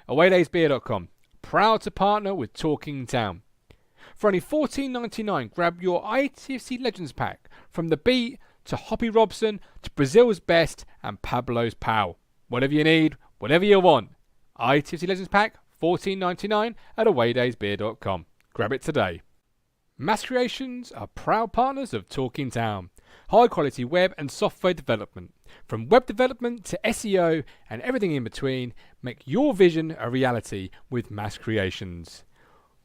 awaydaysbeer.com. Proud to partner with Talking Town. For only $14.99, grab your ITFC Legends Pack from The Beat to Hoppy Robson to Brazil's Best and Pablo's Pal. Whatever you need, whatever you want. ITFC Legends Pack, $14.99 at awaydaysbeer.com. Grab it today. Mass Creations are proud partners of Talking Town. High quality web and software development. From web development to SEO and everything in between, make your vision a reality with Mass Creations.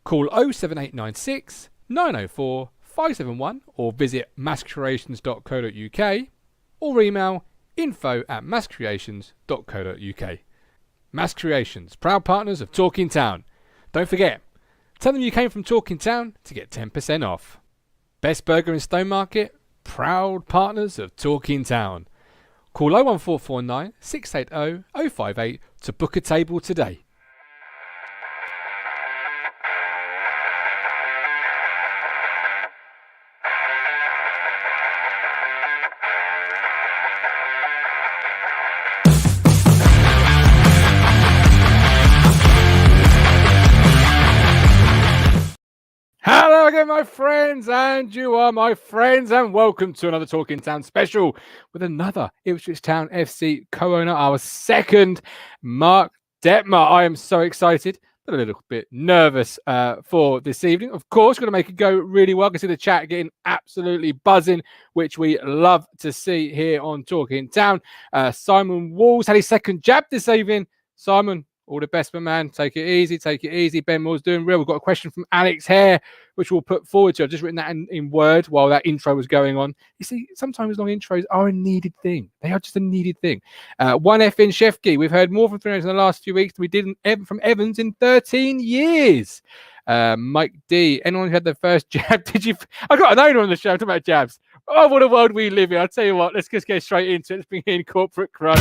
Call 07896 904 571 or visit masscreations.co.uk or email info@masscreations.co.uk. Mass Creations, proud partners of Talking Town. Don't forget, tell them you came from Talking Town to get 10% off. Best Burger in Stone Market, proud partners of Talking Town. Call 01449 680 058 to book a table today. Hello again, my friends, and you are my friends, and welcome to another Talking Town special with another Ipswich Town FC co-owner, our second, Mark Detmer. I am so excited, but a little bit nervous for this evening. Of course, going to make it go really well. I can see the chat getting absolutely buzzing, which we love to see here on Talking Town. Simon Walls had his second jab this evening. Simon, all the best, my man. Take it easy, take it easy. Ben Moore's doing real. We've got a question from Alex Hare, which we'll put forward to. I've just written that in Word while that intro was going on. You see, sometimes long intros are a needed thing. They are just a needed thing. 1F in Shefki. We've heard more from Threnos in the last few weeks than we did from Evans in 13 years. Mike D. Anyone who had their first jab? Did you? I got an owner on the show. Talking about jabs. Oh, what a world we live in. I'll tell you what. Let's just get straight into it. Let's bring in Corporate Crunch.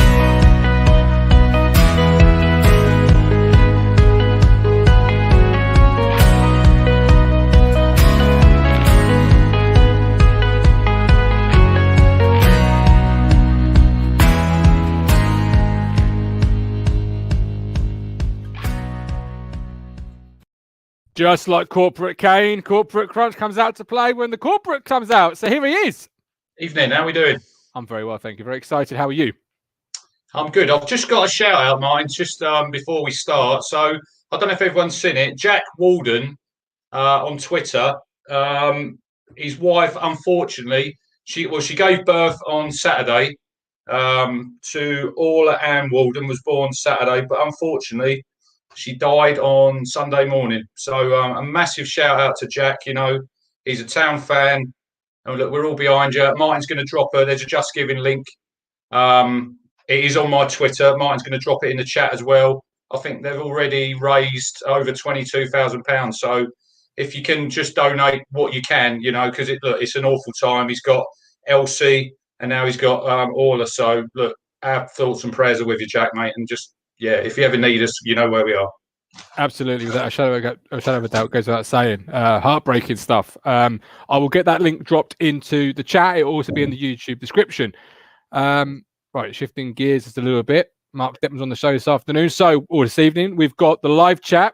Just like Corporate Kane, Corporate Crunch comes out to play when the corporate comes out. So here he is. Evening, how are we doing? I'm very well, thank you. Very excited. How are you? I'm good. I've just got a shout out, mine, just before we start. So I don't know if everyone's seen it. Jack Walden on Twitter. His wife, unfortunately, she gave birth on Saturday to Orla Ann Walden, was born Saturday, but unfortunately, she died on Sunday morning. So a massive shout out to Jack. You know, he's a Town fan. And look, we're all behind you. Martin's going to drop her. There's a Just Giving link. It is on my Twitter. Martin's going to drop it in the chat as well. I think they've already raised over £22,000. So if you can just donate what you can, you know, because it's an awful time. He's got Elsie and now he's got Orla. So look, our thoughts and prayers are with you, Jack, mate. And just, yeah, if you ever need us, you know where we are. Absolutely, without a shadow of a doubt, goes without saying. Heartbreaking stuff. I will get that link dropped into the chat. It will also be in the YouTube description. Right, shifting gears just a little bit. Mark Detmer's on the show this afternoon. Or this evening, we've got the live chat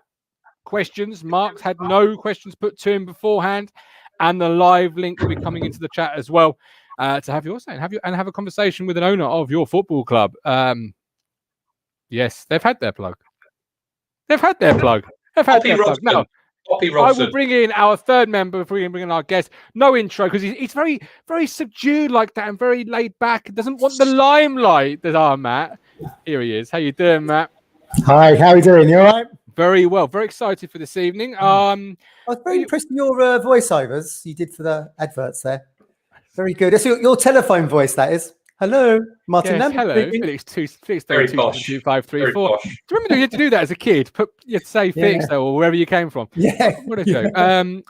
questions. Mark's had no questions put to him beforehand, and the live link will be coming into the chat as well to have your say and have a conversation with an owner of your football club. Yes, they've had their plug. They've had their plug. Now, I will bring in our third member before we bring in our guest. No intro, because he's very, very subdued like that and very laid back. Doesn't want the limelight. There's our Matt. Here he is. How you doing, Matt? Hi, how are you doing? You all right? Very well. Very excited for this evening. I was very impressed with your voiceovers you did for the adverts there. Very good. It's your telephone voice, that is. Hello, Martin. Yes, hello, Felix 2322534. Do you remember you had to do that as a kid? You had to say Felix or wherever you came from. Yeah. What a joke.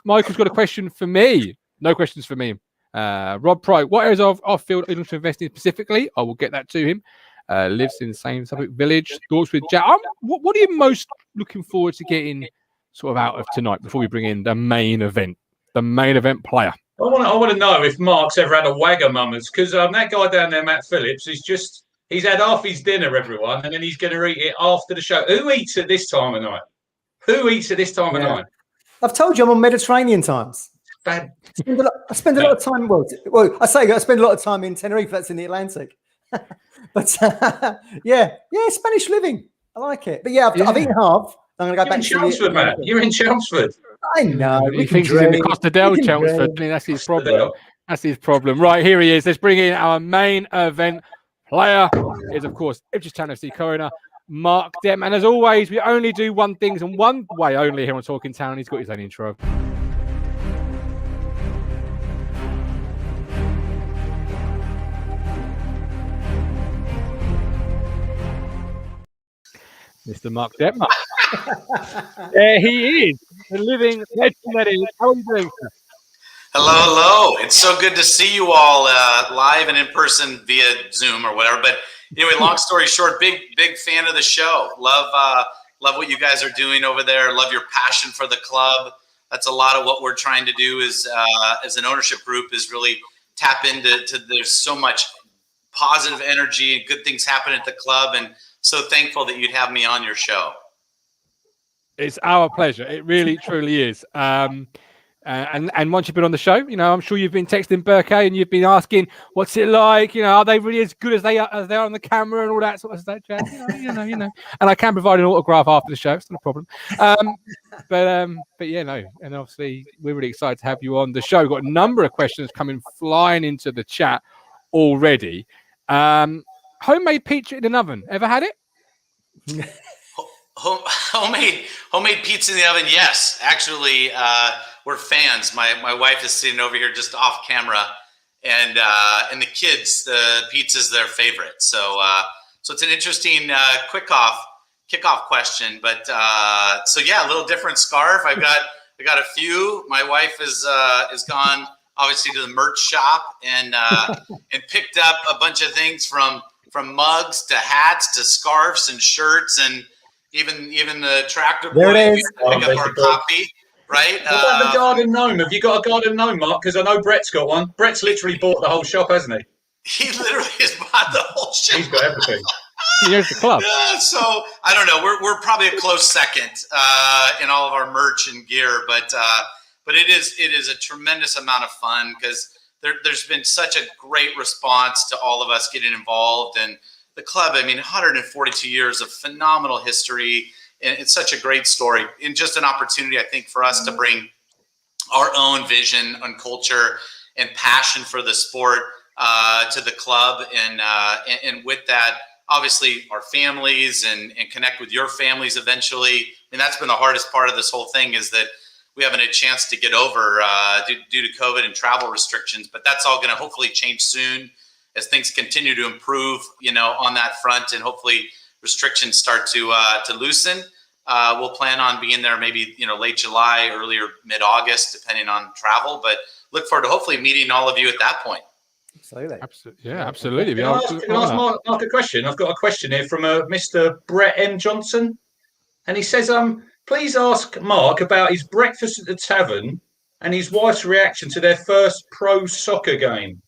Michael's got a question for me. No questions for me. Rob Pry, what areas of off-field are you looking to invest in specifically? I will get that to him. Lives in the same Suffolk village. Thoughts with Jack. What are you most looking forward to getting sort of out of tonight before we bring in the main event player? I want to know if Mark's ever had a Wagamama's, because that guy down there, Matt Phillips, is just He's had half his dinner, everyone, and then he's going to eat it after the show. Who eats at this time of night? Who eats at this time of night? I've told you I'm on Mediterranean times. I spend a lot of time. I spend a lot of time in Tenerife. That's in the Atlantic. But Spanish living. I like it. But I've eaten half. I'm going to go back to Chelmsford, man. You're in Chelmsford. I know. He thinks he's in the Costa del Chelmsford. That's his problem. That's his problem. Right, here he is. Let's bring in our main event player. Is of course Ipswich Town FC co-owner Mark Detmer. And as always, we only do one thing and one way only here on Talking Town. He's got his own intro. Mr. Mark Detmer. There he is, the living legend that is. How are you doing, sir? Hello. It's so good to see you all live and in person via Zoom or whatever. But anyway, long story short, big fan of the show. Love what you guys are doing over there. Love your passion for the club. That's a lot of what we're trying to do is as an ownership group is really tap into there's so much positive energy and good things happen at the club, and so thankful that you'd have me on your show. It's our pleasure. It really, truly is. And once you've been on the show, I'm sure you've been texting Burke and you've been asking, what's it like? Are they really as good as they are on the camera and all that sort of stuff? And I can provide an autograph after the show. It's not a problem. And obviously we're really excited to have you on the show. We've got a number of questions coming flying into the chat already. Homemade pizza in an oven. Ever had it? Homemade pizza in the oven. Yes, actually, we're fans. My wife is sitting over here just off camera, and the kids, the pizza's their favorite. So it's an interesting kickoff question. But a little different scarf. I got a few. My wife is gone obviously to the merch shop and picked up a bunch of things from mugs to hats to scarves and shirts and even the tractor boy. Pick up our copy, right? What about the garden gnome? Have you got a garden gnome, Mark? Because I know Brett's got one. Brett's literally bought the whole shop, hasn't he? He literally has bought the whole shop. He's got everything. Here's the club. So I don't know. We're probably a close second in all of our merch and gear, but it is a tremendous amount of fun because there's been such a great response to all of us getting involved, and the club, 142 years of phenomenal history, and it's such a great story and just an opportunity, I think, for us to bring our own vision on culture and passion for the sport to the club, and with that, obviously, our families and connect with your families eventually. And that's been the hardest part of this whole thing is that we haven't had a chance to get over due to COVID and travel restrictions, but that's all going to hopefully change soon as things continue to improve, on that front, and hopefully restrictions start to loosen. We'll plan on being there maybe, late July, earlier mid-August, depending on travel, but look forward to hopefully meeting all of you at that point. Absolutely. Absolutely. Can I ask Mark a question? I've got a question here from Mr. Brett M. Johnson, and he says, please ask Mark about his breakfast at the tavern and his wife's reaction to their first pro soccer game.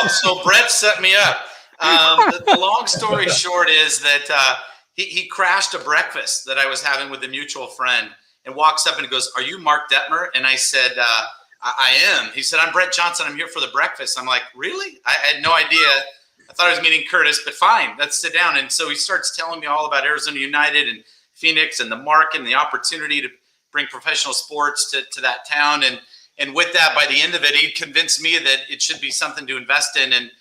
So Brett set me up. The long story short is that he crashed a breakfast that I was having with a mutual friend and walks up and goes, "Are you Mark Detmer?" And I said, I am. He said, "I'm Brett Johnson. I'm here for the breakfast." I'm like, "Really?" I had no idea. I thought I was meeting Curtis, but fine, let's sit down. And so he starts telling me all about Arizona United and Phoenix and the market and the opportunity to bring professional sports to that town. And with that, by the end of it, he convinced me that it should be something to invest in, and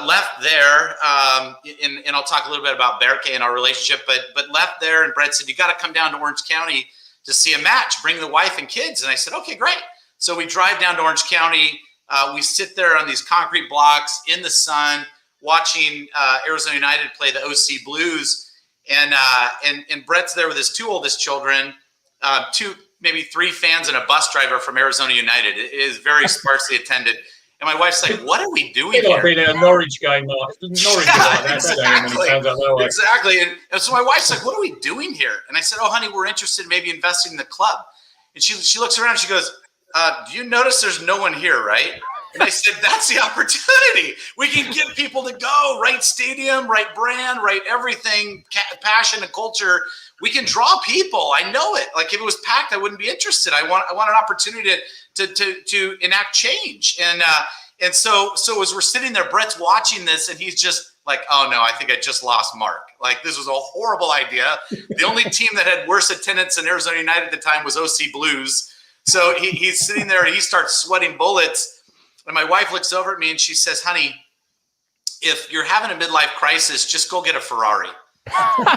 left there. And I'll talk a little bit about Berke and our relationship, but left there. And Brett said, "You got to come down to Orange County to see a match. Bring the wife and kids." And I said, "Okay, great." So we drive down to Orange County. We sit there on these concrete blocks in the sun, watching Arizona United play the OC Blues. And Brett's there with his two oldest children, maybe three fans and a bus driver from Arizona United. It is very sparsely attended. And my wife's like, "What are we doing here?" Being in a Norwich game, Mark. Norwich like that, exactly. And so my wife's like, "What are we doing here?" And I said, "Oh, honey, we're interested in maybe investing in the club." And she looks around and she goes, "Do you notice there's no one here, right?" And I said, that's the opportunity. We can get people to go, right stadium, right brand, right everything, passion and culture. We can draw people. I know it. Like if it was packed, I wouldn't be interested. I want an opportunity to enact change. And so as we're sitting there, Brett's watching this and he's just like, oh no, I think I just lost Mark. Like this was a horrible idea. The only team that had worse attendance than Arizona United at the time was OC Blues. So he's sitting there and he starts sweating bullets. And my wife looks over at me and she says, honey, if you're having a midlife crisis, just go get a Ferrari.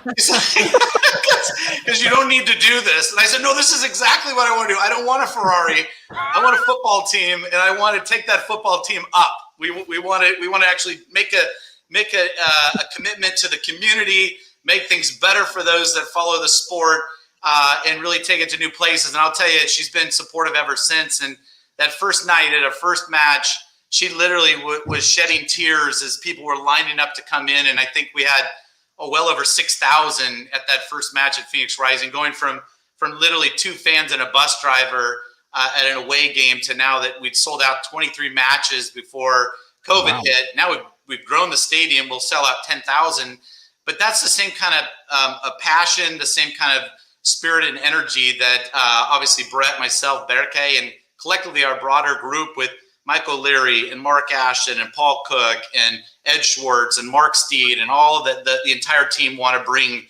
Because you don't need to do this. And I said, no, this is exactly what I want to do. I don't want a Ferrari. I want a football team, and I want to take that football team up. We want to actually make a commitment to the community, make things better for those that follow the sport, and really take it to new places. And I'll tell you, she's been supportive ever since. And that first night at our first match, she literally was shedding tears as people were lining up to come in. And I think we had well over 6,000 at that first match at Phoenix Rising, going from literally 2 fans and a bus driver at an away game to now that we'd sold out 23 matches before COVID hit. Now we've grown the stadium. We'll sell out 10,000. But that's the same kind of a passion, the same kind of spirit and energy that obviously Brett, myself, Berke, and collectively our broader group with Michael Leary and Mark Ashton and Paul Cook and Ed Schwartz and Mark Steed and all of the entire team want to bring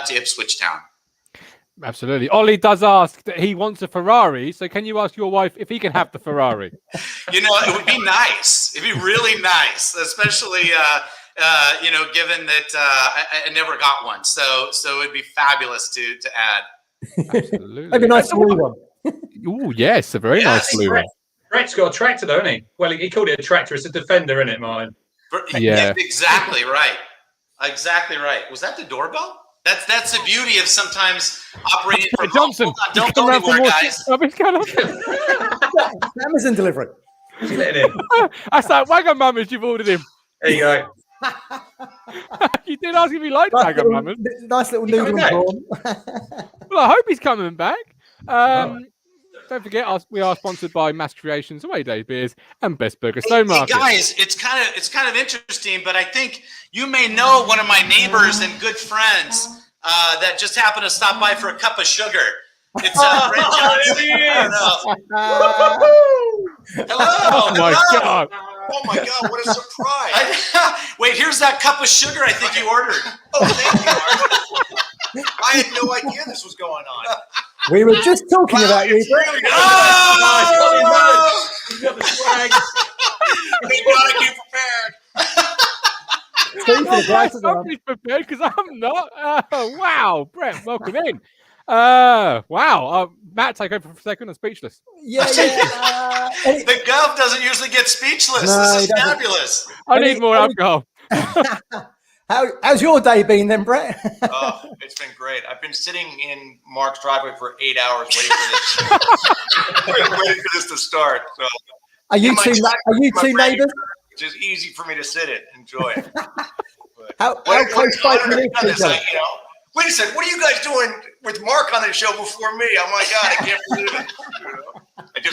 to Ipswich Town. Absolutely. Ollie does ask that he wants a Ferrari. So can you ask your wife if he can have the Ferrari? It would be nice. It'd be really nice, especially, given that I never got one. So it'd be fabulous to add. Absolutely. Maybe a nice blue one. Oh, yes. A very nice blue one. Brett's got a tractor, don't he? Well, he called it a tractor. It's a Defender, isn't it, Martin? Yeah. Exactly right. Exactly right. Was that the doorbell? That's the beauty of sometimes operating from Johnson. Home. Don't go anywhere, guys. Amazon delivery. Let it in. That's like Wagamama's you've ordered him. There you go. You did ask if he liked Wagamama's. Nice little noodle and prawn. Well, I hope he's coming back. Don't forget, we are sponsored by Mass Creations, Away Day Beers, and Best Burger Stone Market. Hey guys, it's kind of interesting, but I think you may know one of my neighbors and good friends that just happened to stop by for a cup of sugar. It's Brent Johnson. Hello. Oh my God. Oh my God, what a surprise. Wait, here's that cup of sugar I think you ordered. Oh, thank you. I had no idea this was going on. We were just talking about you. Really He's got the swag. Thank God I came prepared. Steve, for the glasses on. Somebody's prepared because I'm not. Wow, Brett, welcome in. Wow. Matt, take over for a second. I'm speechless. Yeah. The Gov doesn't usually get speechless. No, This is fabulous. I need more alcohol. How's your day been then, Brett? Oh, it's been great. I've been sitting in Mark's driveway for 8 hours waiting for this. waiting for this to start. So, Are you two neighbours? which is easy for me to sit in and enjoy it. How close 5 minutes to each other? Wait a second, what are you guys doing with Mark on the show before me? Oh my God, I can't believe it.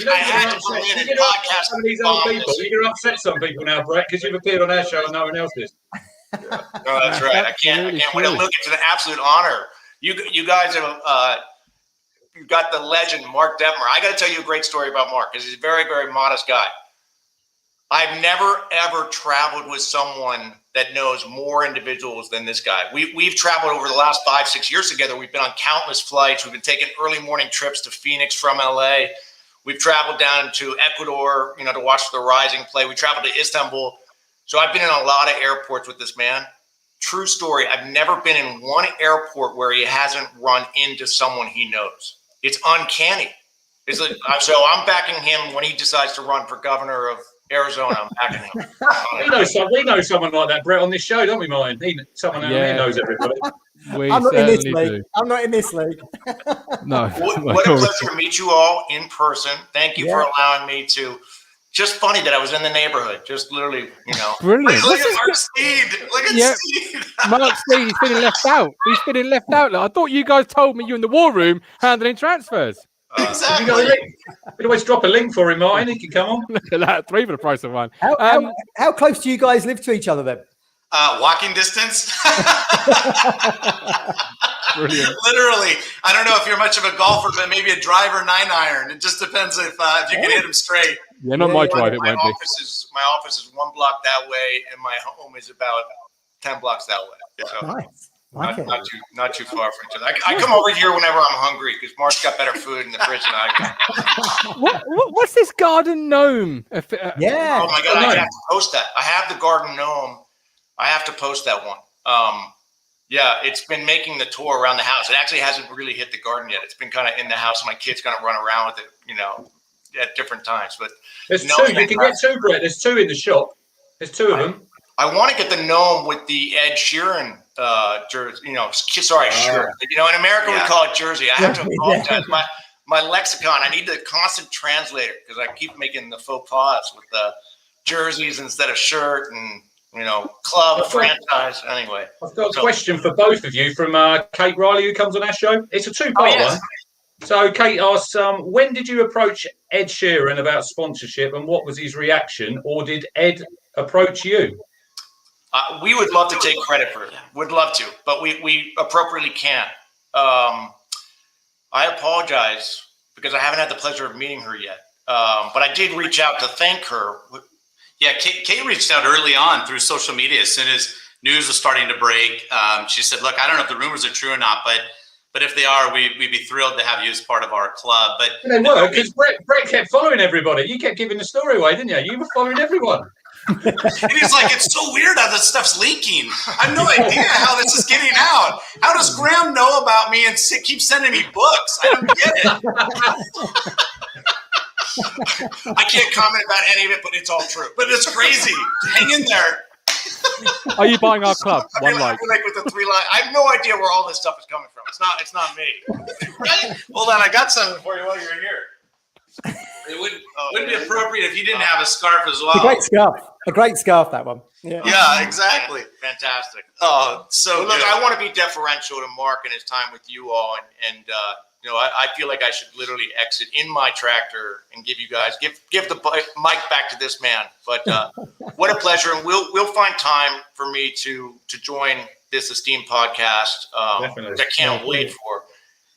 I had to come in and podcast some of these old people. You're going to upset some people now, Brett, because you've appeared on our show and no one else is. No, that's right. I can't wait to look into the absolute honor. You guys have you've got the legend Mark Detmer. I got to tell you a great story about Mark because he's a very, very modest guy. I've never ever traveled with someone that knows more individuals than this guy. We've traveled over the last 5-6 years together. We've been on countless flights. We've been taking early morning trips to Phoenix from LA. We've traveled down to Ecuador, to watch the Rising play. We traveled to Istanbul. So I've been in a lot of airports with this man. True story. I've never been in one airport where he hasn't run into someone he knows. It's uncanny. So I'm backing him when he decides to run for governor of Arizona. I'm backing him. We know someone like that, Brett, on this show, don't we, Martin? Someone out there knows everybody. I'm not in this league. I'm not in this league. No. What a pleasure to meet you all in person. Thank you for allowing me to. Just funny that I was in the neighborhood. Just literally, Brilliant. Look at Mark Steed. Look at Steed. Mark Steed, he's feeling left out. He's feeling left out. I thought you guys told me you in the war room handling transfers. Have you got a link? You can always drop a link for him, Martin. He can come on. Look at that, 3 for the price of 1. How close do you guys live to each other then? Walking distance. Brilliant. Literally, I don't know if you're much of a golfer, but maybe a driver 9-iron. It just depends if you can hit them straight. Yeah, not my drive. It My won't be. office is 1 block that way, and my home is about 10 blocks that way. So Nice. not too far from each other. I come over here whenever I'm hungry because Mark's got better food in the fridge than I do. What's this garden gnome? Yeah. Oh my God, I have to post that. I have the garden gnome. I have to post that one. Yeah, it's been making the tour around the house. It actually hasn't really hit the garden yet. It's been kind of in the house. My kids kind of run around with it, at different times. But there's 2. You can get 2, Brett. There's 2 in the shop. There's 2 of them. I want to get the gnome with the Ed Sheeran jersey. Sheeran. In America we call it jersey. I have to apologize. My lexicon. I need the constant translator because I keep making the faux pas with the jerseys instead of shirt and. Club, franchise, anyway. I've got a question for both of you from Kate Riley, who comes on our show. It's a 2-part one. So Kate asks, when did you approach Ed Sheeran about sponsorship and what was his reaction? Or did Ed approach you? We would love to take credit for it. Would love to, but we appropriately can't. I apologize because I haven't had the pleasure of meeting her yet. But I did reach out to thank her. Yeah, Kate reached out early on through social media. As soon as news was starting to break, she said, "Look, I don't know if the rumors are true or not, but if they are, we'd be thrilled to have you as part of our club." But they were, because Brett kept following everybody. You kept giving the story away, didn't you? You were following everyone. And he's like, "It's so weird how this stuff's leaking. I have no idea how this is getting out. How does Graham know about me and keep sending me books? I don't get it." I can't comment about any of it, but it's all true. But it's crazy. Hang in there. Are you buying our club? One like with the 3 line. I have no idea where all this stuff is coming from. It's not me. Right? Hold on, I got something for you while you're here. It wouldn't be appropriate if you didn't have a scarf as well. A great scarf, that one. Yeah, exactly. Fantastic. Oh, so look, I want to be deferential to Mark and his time with you all, and I feel like I should literally exit in my tractor and give the mic back to this man. But what a pleasure, and we'll find time for me to join this esteemed podcast. Which I can't wait for,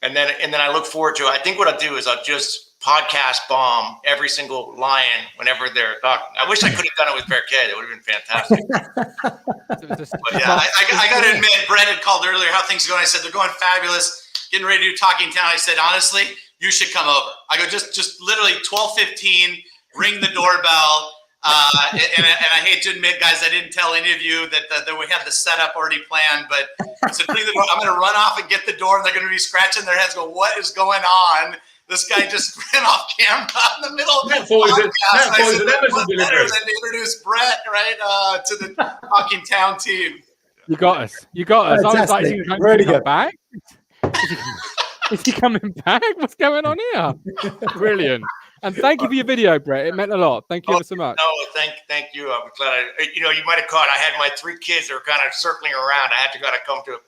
and then I look forward to it. I think what I'll do is I'll just podcast bomb every single lion whenever they're talking. I wish I could have done it with Bearcat. It would have been fantastic. But yeah, I got to admit, Brett had called earlier. How things are going? I said they're going fabulous. Getting ready to do Talking Town. I said, honestly, you should come over. I go, just literally 12:15, ring the doorbell. And I hate to admit, guys, I didn't tell any of you that we had the setup already planned, but I said, ring the door. I'm going to run off and get the door, and they're going to be scratching their heads, go, what is going on? This guy just ran off camera in the middle of the podcast. I said, what better than to introduce Brett, right, to the Talking Town team. You got us. Fantastic. I was like, is he really good. Back? Is he coming back? What's going on here? Brilliant. And thank you for your video, Brett. It meant a lot. Thank you ever so much. No, thank you. I'm glad you might have caught. I had my 3 kids that were kind of circling around. I had to kind of come to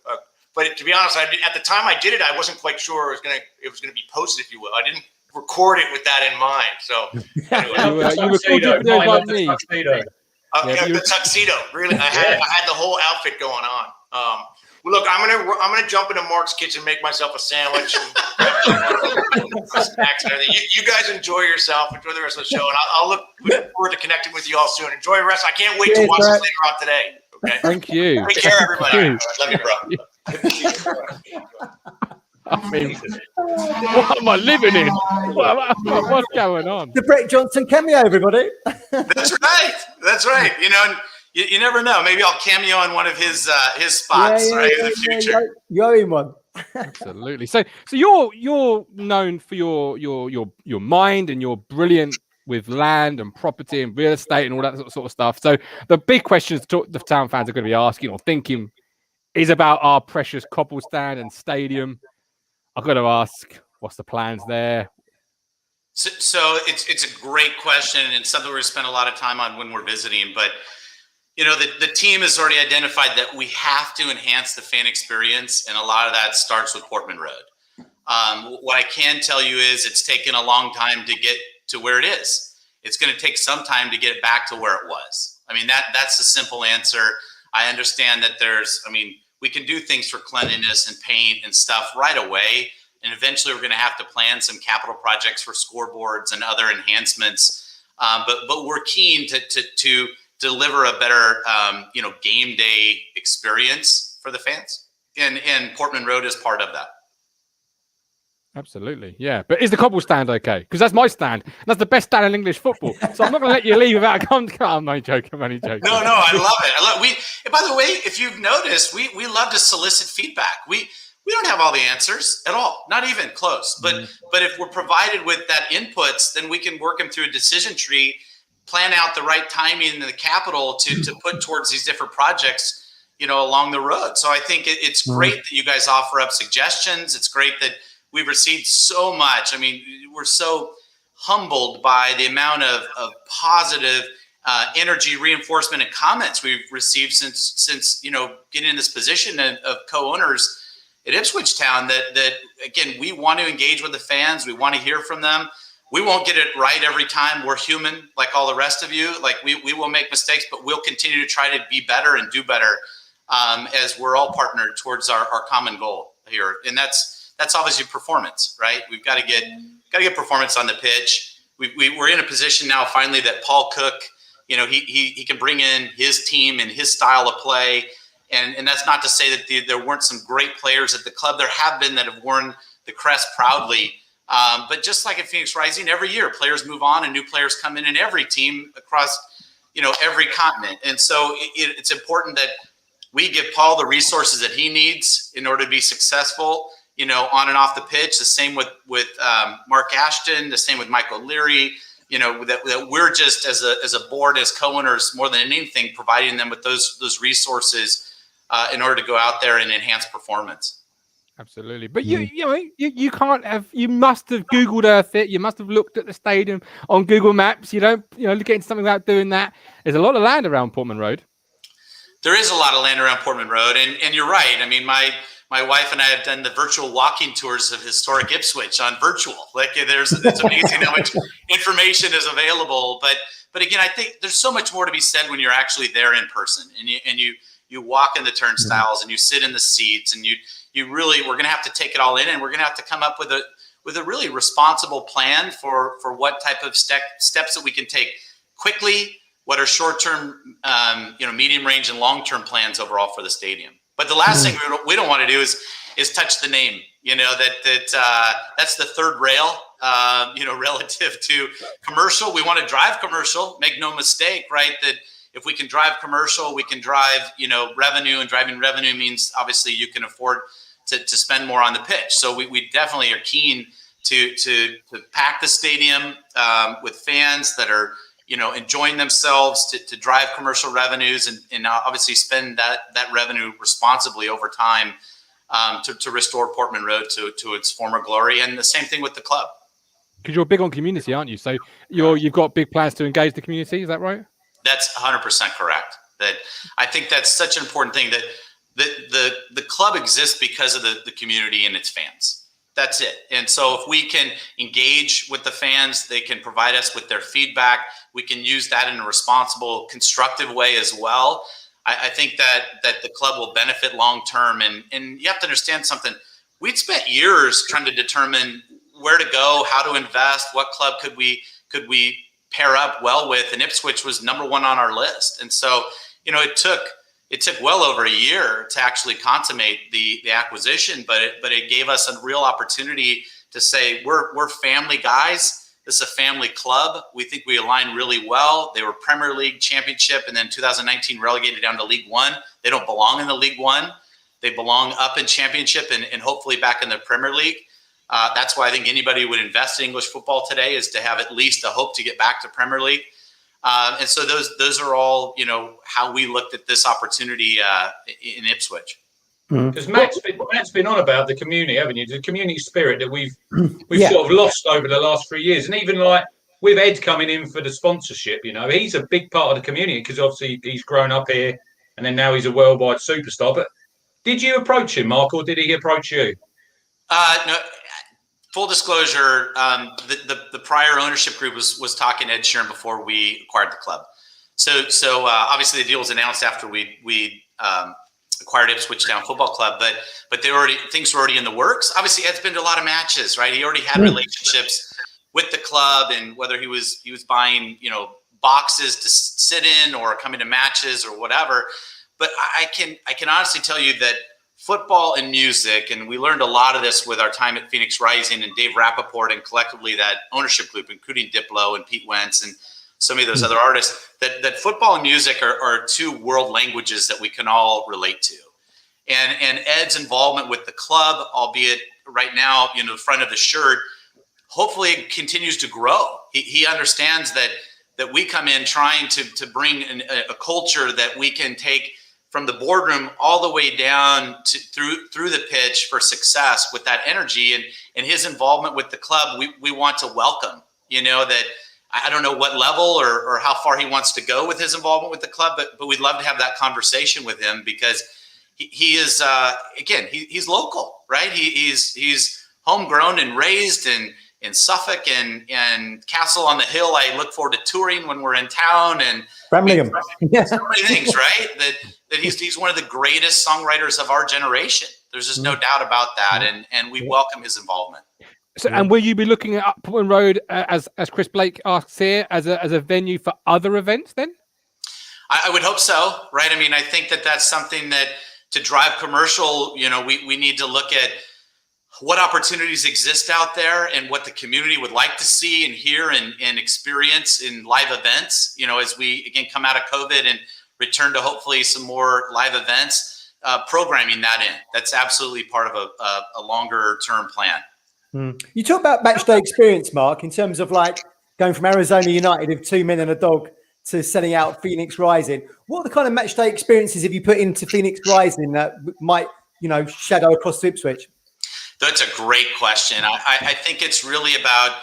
but to be honest, at the time I did it, I wasn't quite sure it was gonna be posted, if you will. I didn't record it with that in mind. So anyway, you recorded it like me. The tuxedo. Really, I had the whole outfit going on. Well, look, I'm gonna jump into Mark's kitchen, make myself a sandwich, and snacks and everything. You guys enjoy yourself. Enjoy the rest of the show, and I'll look forward to connecting with you all soon. Enjoy the rest. I can't wait to watch this later on today. Okay. Thank you. Take care, everybody. Love you, bro. I mean, what am I living in? What's going on? The Brett Johnson cameo, everybody. That's right. You never know. Maybe I'll cameo on one of his spots in the future. You're in one. Absolutely. So you're known for your mind, and you're brilliant with land and property and real estate and all that sort of stuff. So the big questions the town fans are going to be asking or thinking is about our precious Cobblestone and stadium. I've got to ask, what's the plans there? So it's a great question, and something we're going to spend a lot of time on when we're visiting. But the team has already identified that we have to enhance the fan experience, and a lot of that starts with Portman Road. What I can tell you is it's taken a long time to get to where it is. It's going to take some time to get it back to where it was. I mean, that's the simple answer. I understand that we can do things for cleanliness and paint and stuff right away. And eventually we're going to have to plan some capital projects for scoreboards and other enhancements. But we're keen to deliver a better, game day experience for the fans. And Portman Road is part of that. Absolutely, yeah. But is the cobble stand okay? Because that's my stand. That's the best stand in English football. So I'm not going to let you leave without a comment. I'm only joking. No, I love it. And by the way, if you've noticed, we love to solicit feedback. We don't have all the answers at all, not even close. But if we're provided with that inputs, then we can work them through a decision tree, plan out the right timing in the capital to put towards these different projects, along the road. So I think it's great that you guys offer up suggestions. It's great that we've received so much. I mean, we're so humbled by the amount of positive energy, reinforcement, and comments we've received since getting in this position of co-owners at Ipswich Town. That again, we want to engage with the fans. We want to hear from them. We won't get it right every time. We're human, like all the rest of you. Like we will make mistakes, but we'll continue to try to be better and do better as we're all partnered towards our common goal here, and that's obviously performance, right? We've got to get performance on the pitch. We're in a position now finally that Paul Cook, he can bring in his team and his style of play, and that's not to say that there weren't some great players at the club. There have been that have worn the crest proudly, but just like at Phoenix Rising, every year players move on and new players come in every team across every continent, and so it's important that we give Paul the resources that he needs in order to be successful, on and off the pitch. The same with Mark Ashton, the same with Michael Leary, that we're just as a board, as co-owners, more than anything, providing them with those resources in order to go out there and enhance performance. Absolutely. But you must have Googled Earth it. You must have looked at the stadium on Google Maps. You don't, look into something without doing that. There's a lot of land around Portman Road. There is a lot of land around Portman Road. And you're right. I mean, my wife and I have done the virtual walking tours of historic Ipswich on virtual. It's amazing how much information is available. But again, I think there's so much more to be said when you're actually there in person and you walk in the turnstiles and you sit in the seats and we're going to have to take it all in, and we're going to have to come up with a really responsible plan for what type of steps that we can take quickly, what are short-term, medium range and long-term plans overall for the stadium. But the last thing we don't want to do is touch the name. That's the third rail. Relative to commercial, we want to drive commercial. Make no mistake, right? That if we can drive commercial, we can drive revenue, and driving revenue means obviously you can afford to spend more on the pitch. So we definitely are keen to pack the stadium with fans that are enjoying themselves, to drive commercial revenues and obviously spend that revenue responsibly over time to restore Portman Road to its former glory. And the same thing with the club. Because you're big on community, aren't you? So you've got big plans to engage the community. Is that right? That's 100% correct. That I think that's such an important thing, that the club exists because of the community and its fans. That's it. And so if we can engage with the fans, they can provide us with their feedback. We can use that in a responsible, constructive way as well. I think that the club will benefit long term. And you have to understand something. We'd spent years trying to determine where to go, how to invest, what club could we pair up well with, and Ipswich was number one on our list. And so, it took well over a year to actually consummate the acquisition, but it gave us a real opportunity to say we're family guys. This is a family club. We think we align really well. They were Premier League Championship, and then 2019 relegated down to League One. They don't belong in the League One. They belong up in Championship and hopefully back in the Premier League. That's why I think anybody who would invest in English football today is to have at least a hope to get back to Premier League. And so those are all, how we looked at this opportunity in Ipswich. Because Matt's been on about the community, haven't you? The community spirit that we've sort of lost over the last 3 years. And even like with Ed coming in for the sponsorship, he's a big part of the community because obviously he's grown up here and then now he's a worldwide superstar. But did you approach him, Mark, or did he approach you? No, full disclosure, the prior ownership group was talking to Ed Sheeran before we acquired the club. So obviously the deal was announced after we acquired Ipswich Town Football Club, but things were already in the works. Obviously, Ed's been to a lot of matches, right? He already had relationships with the club, and whether he was buying, boxes to sit in or coming to matches or whatever. But I can honestly tell you that football and music, and we learned a lot of this with our time at Phoenix Rising and Dave Rappaport and collectively that ownership group, including Diplo and Pete Wentz and so many of those other artists, that football and music are two world languages that we can all relate to. And Ed's involvement with the club, albeit right now, the front of the shirt, hopefully it continues to grow. He understands that we come in trying to bring a culture that we can take from the boardroom all the way down to through the pitch for success with that energy and his involvement with the club. We want to welcome, that I don't know what level or how far he wants to go with his involvement with the club, but we'd love to have that conversation with him because he is, again, he's local, right? He's homegrown and raised in Suffolk and Castle on the Hill. I look forward to touring when we're in town and Birmingham. So many things, right? That he's one of the greatest songwriters of our generation. There's just no doubt about that, and we welcome his involvement. So, and will you be looking at Upland Road as Chris Blake asks here as a venue for other events then? I would hope so, right? I mean, I think that's something that to drive commercial, we need to look at what opportunities exist out there and what the community would like to see and hear and experience in live events, as we, again, come out of COVID and return to hopefully some more live events, programming that in. That's absolutely part of a longer term plan. You talk about match day experience, Mark, in terms of like going from Arizona United with 2 men and a dog to selling out Phoenix Rising. What are the kind of match day experiences have you put into Phoenix Rising that might, shadow across to Ipswich? That's a great question. I think it's really about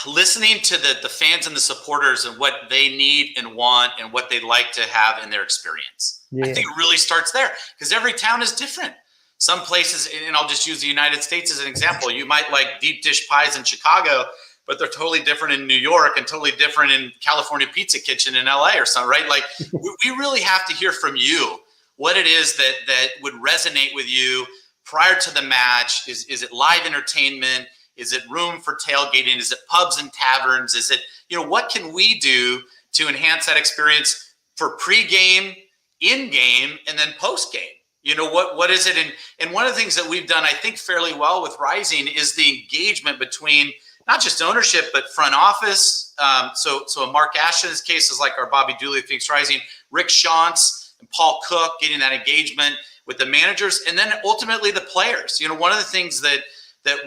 listening to the fans and the supporters and what they need and want and what they'd like to have in their experience. Yeah. I think it really starts there because every town is different. Some places, and I'll just use the United States as an example, you might like deep dish pies in Chicago, but they're totally different in New York and totally different in California Pizza Kitchen in LA or something, right? Like we really have to hear from you what it is that would resonate with you prior to the match. Is it live entertainment? Is it room for tailgating? Is it pubs and taverns? Is it, what can we do to enhance that experience for pre-game, in-game, and then post-game? What is it? And one of the things that we've done, I think, fairly well with Rising is the engagement between not just ownership, but front office. So a Mark Ashton's case is like our Bobby Dooley at Phoenix Rising, Rick Shantz and Paul Cook getting that engagement with the managers, and then ultimately the players. One of the things that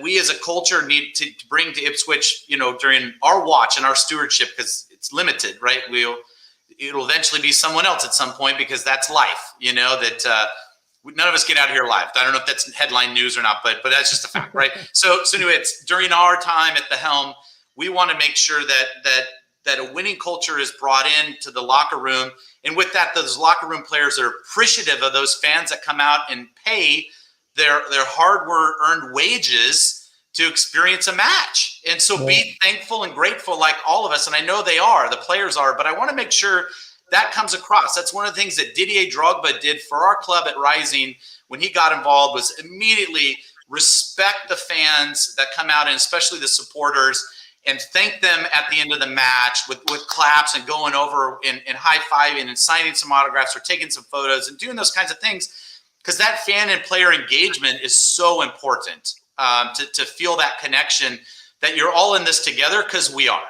we as a culture need to bring to Ipswich, during our watch and our stewardship, because it's limited, right? It'll eventually be someone else at some point because that's life, none of us get out of here alive. I don't know if that's headline news or not, but that's just a fact, right? So anyway, it's during our time at the helm, we want to make sure that a winning culture is brought into the locker room. And with that, those locker room players are appreciative of those fans that come out and pay their hard-earned wages to experience a match. And so be thankful and grateful like all of us. And I know they are, the players are, but I want to make sure that comes across. That's one of the things that Didier Drogba did for our club at Rising when he got involved, was immediately respect the fans that come out, and especially the supporters, and thank them at the end of the match with claps and going over and high-fiving and signing some autographs or taking some photos and doing those kinds of things, because that fan and player engagement is so important, to feel that connection that you're all in this together, because we are.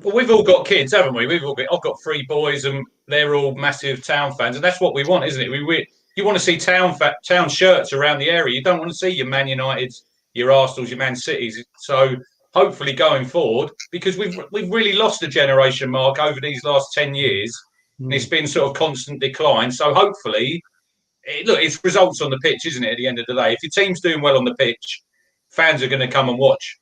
Well, we've all got kids, haven't we? I've got 3 boys, and they're all massive Town fans, and that's what we want, isn't it? You want to see Town shirts around the area. You don't want to see your Man Uniteds, your Arsenals, your Man Cities. So hopefully going forward, because we've really lost a generation, Mark, over these last 10 years, and it's been sort of constant decline. So hopefully, it's results on the pitch, isn't it? At the end of the day, if your team's doing well on the pitch, fans are going to come and watch.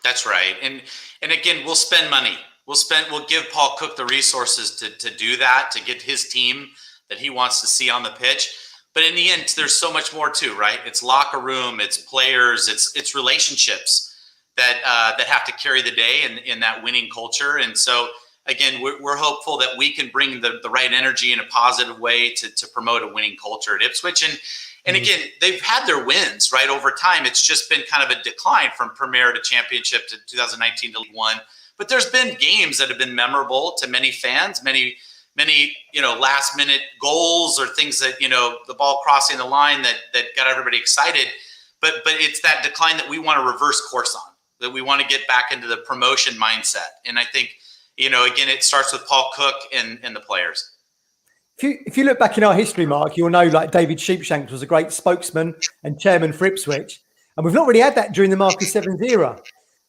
That's right. And again, we'll spend money. We'll give Paul Cook the resources to do that, to get his team that he wants to see on the pitch. But in the end, there's so much more too, right? It's locker room, it's players, it's relationships that have to carry the day in that winning culture. And so, again, we're hopeful that we can bring the right energy in a positive way to promote a winning culture at Ipswich. And again, they've had their wins, right, over time. It's just been kind of a decline from Premier to Championship to 2019 to League One. But there's been games that have been memorable to many fans, many last minute goals or things that, the ball crossing the line that got everybody excited. But it's that decline that we want to reverse course on, that we want to get back into the promotion mindset. And I think, again, it starts with Paul Cook and the players. If you look back in our history, Mark, you'll know like David Sheepshanks was a great spokesman and chairman for Ipswich. And we've not really had that during the Marcus Evans era.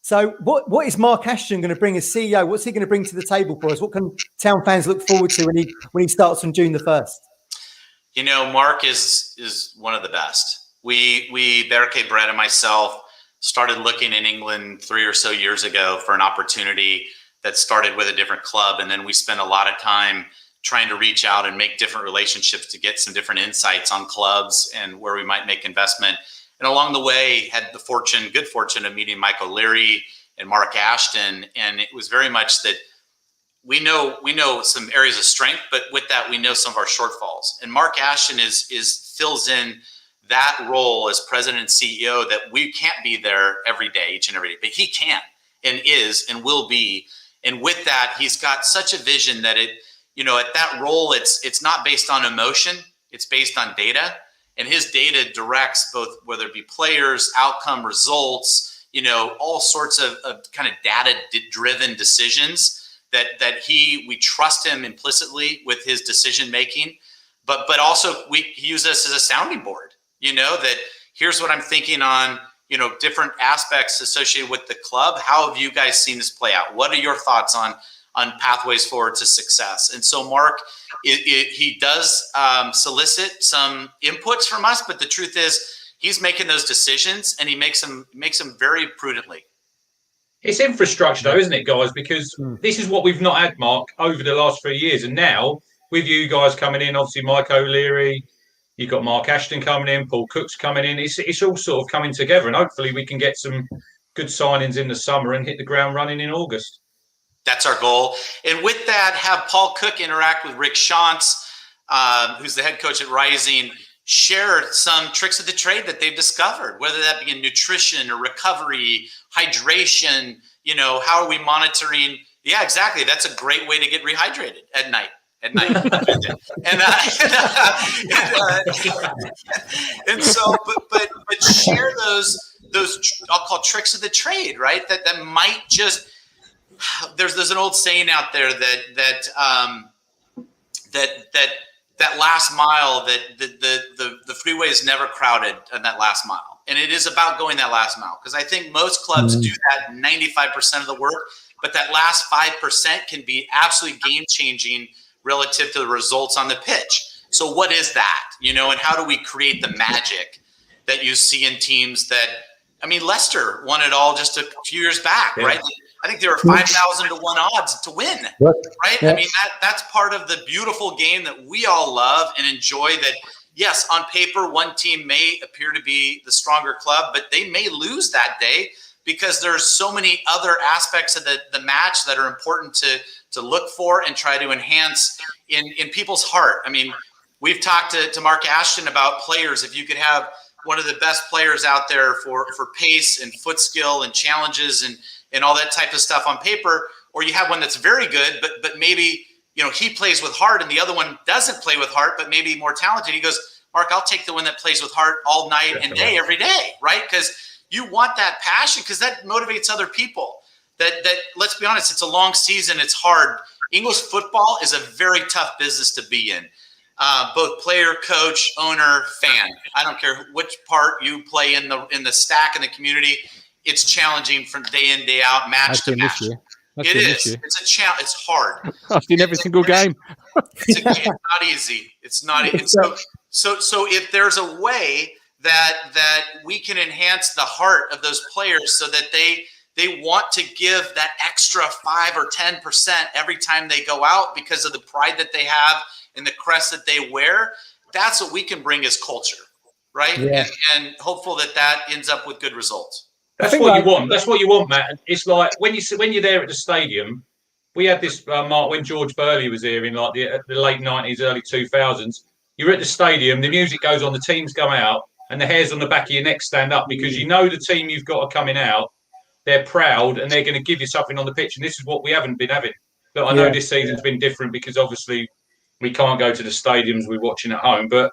So what is Mark Ashton going to bring as CEO? What's he going to bring to the table for us? What can town fans look forward to when he starts on June the 1st? Mark is one of the best. We Barricade Brett and myself started looking in England 3 or so years ago for an opportunity that started with a different club. And then we spent a lot of time trying to reach out and make different relationships to get some different insights on clubs and where we might make investment. And along the way, had the good fortune of meeting Mike O'Leary and Mark Ashton. And it was very much that we know some areas of strength, but with that, we know some of our shortfalls. And Mark Ashton fills in that role as president and CEO that we can't be there every day, each and every day, but he can and is and will be. And with that, he's got such a vision that at that role, it's not based on emotion, it's based on data. And his data directs both, whether it be players, outcome, results, all sorts of kind of data-driven decisions that we trust him implicitly with his decision-making. But also he uses us as a sounding board, that here's what I'm thinking on, different aspects associated with the club. How have you guys seen this play out? What are your thoughts on pathways forward to success? And so Mark, he does solicit some inputs from us, but the truth is he's making those decisions and he makes them very prudently. It's infrastructure though, isn't it, guys? Because this is what we've not had, Mark, over the last 3 years. And now with you guys coming in, obviously Mike O'Leary, you've got Mark Ashton coming in, Paul Cook's coming in. It's all sort of coming together, and hopefully we can get some good signings in the summer and hit the ground running in August. That's our goal. And with that, have Paul Cook interact with Rick Shantz, who's the head coach at Rising, share some tricks of the trade that they've discovered, whether that be in nutrition or recovery, hydration, how are we monitoring? Yeah, exactly. That's a great way to get rehydrated at night. And so, but share those I'll call tricks of the trade, right? That might just, there's an old saying out there that last mile, that the freeway is never crowded on that last mile, and it is about going that last mile, because I think most clubs do that 95% of the work, but that last 5% can be absolutely game changing relative to the results on the pitch. So what is that, and how do we create the magic that you see in teams that, Leicester won it all just a few years back, right? I think there were 5,000 to 1 odds to win, right? Yeah. That's part of the beautiful game that we all love and enjoy, that yes, on paper, one team may appear to be the stronger club, but they may lose that day because there's so many other aspects of the match that are important to look for and try to enhance in people's heart. We've talked to Mark Ashton about players. If you could have one of the best players out there for pace and foot skill and challenges and all that type of stuff on paper, or you have one that's very good, but maybe, he plays with heart and the other one doesn't play with heart, but maybe more talented. He goes, Mark, I'll take the one that plays with heart all night and day, every day, right? Because you want that passion, because that motivates other people. That let's be honest, it's a long season. It's hard. English football is a very tough business to be in. Both player, coach, owner, fan. I don't care which part you play in the stack in the community. It's challenging from day in, day out, match to match. It is. It's a challenge. It's hard. I've seen every single game. It's not easy. It's not easy. So if there's a way that we can enhance the heart of those players so that they want to give that extra 5 or 10% every time they go out because of the pride that they have and the crest that they wear, that's what we can bring as culture, right? Yeah. And hopeful that ends up with good results. That's what you want. That's what you want, Matt. It's like when you're there at the stadium. We had this, Mark, when George Burley was here in like the late 90s, early 2000s. You're at the stadium, the music goes on, the teams come out, and the hairs on the back of your neck stand up because you know the team you've got are coming out. They're proud and they're going to give you something on the pitch. And this is what we haven't been having. But I know this season's been different because obviously we can't go to the stadiums we're watching at home. But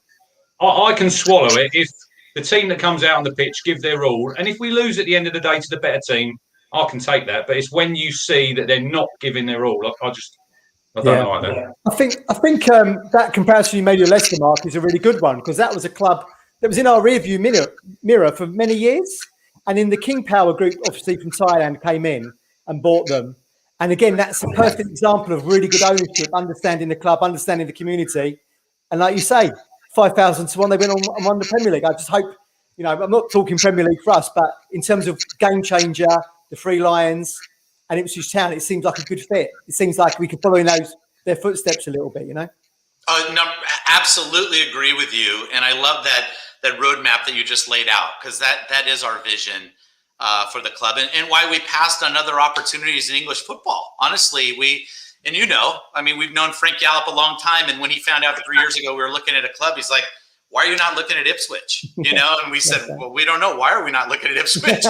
I can swallow it if the team that comes out on the pitch give their all. And if we lose at the end of the day to the better team, I can take that, but it's when you see that they're not giving their all. I don't like that. I think that comparison you made with Leicester, Mark, is a really good one because that was a club that was in our rearview mirror for many years, and in the King Power group, obviously from Thailand, came in and bought them. And again, that's a perfect example of really good ownership, understanding the club, understanding the community, and like you say, 5,000 to 1, they went on and won the Premier League. I just hope, I'm not talking Premier League for us, but in terms of GameChanger, the Three Lions, and Ipswich Town, it seems like a good fit. It seems like we can follow in their footsteps a little bit, No, absolutely agree with you, and I love that roadmap that you just laid out because that is our vision for the club, and why we passed on other opportunities in English football. Honestly, we've known Frank Gallup a long time, and when he found out 3 years ago we were looking at a club, he's like, why are you not looking at Ipswich? And we said, well, we don't know. Why are we not looking at Ipswich?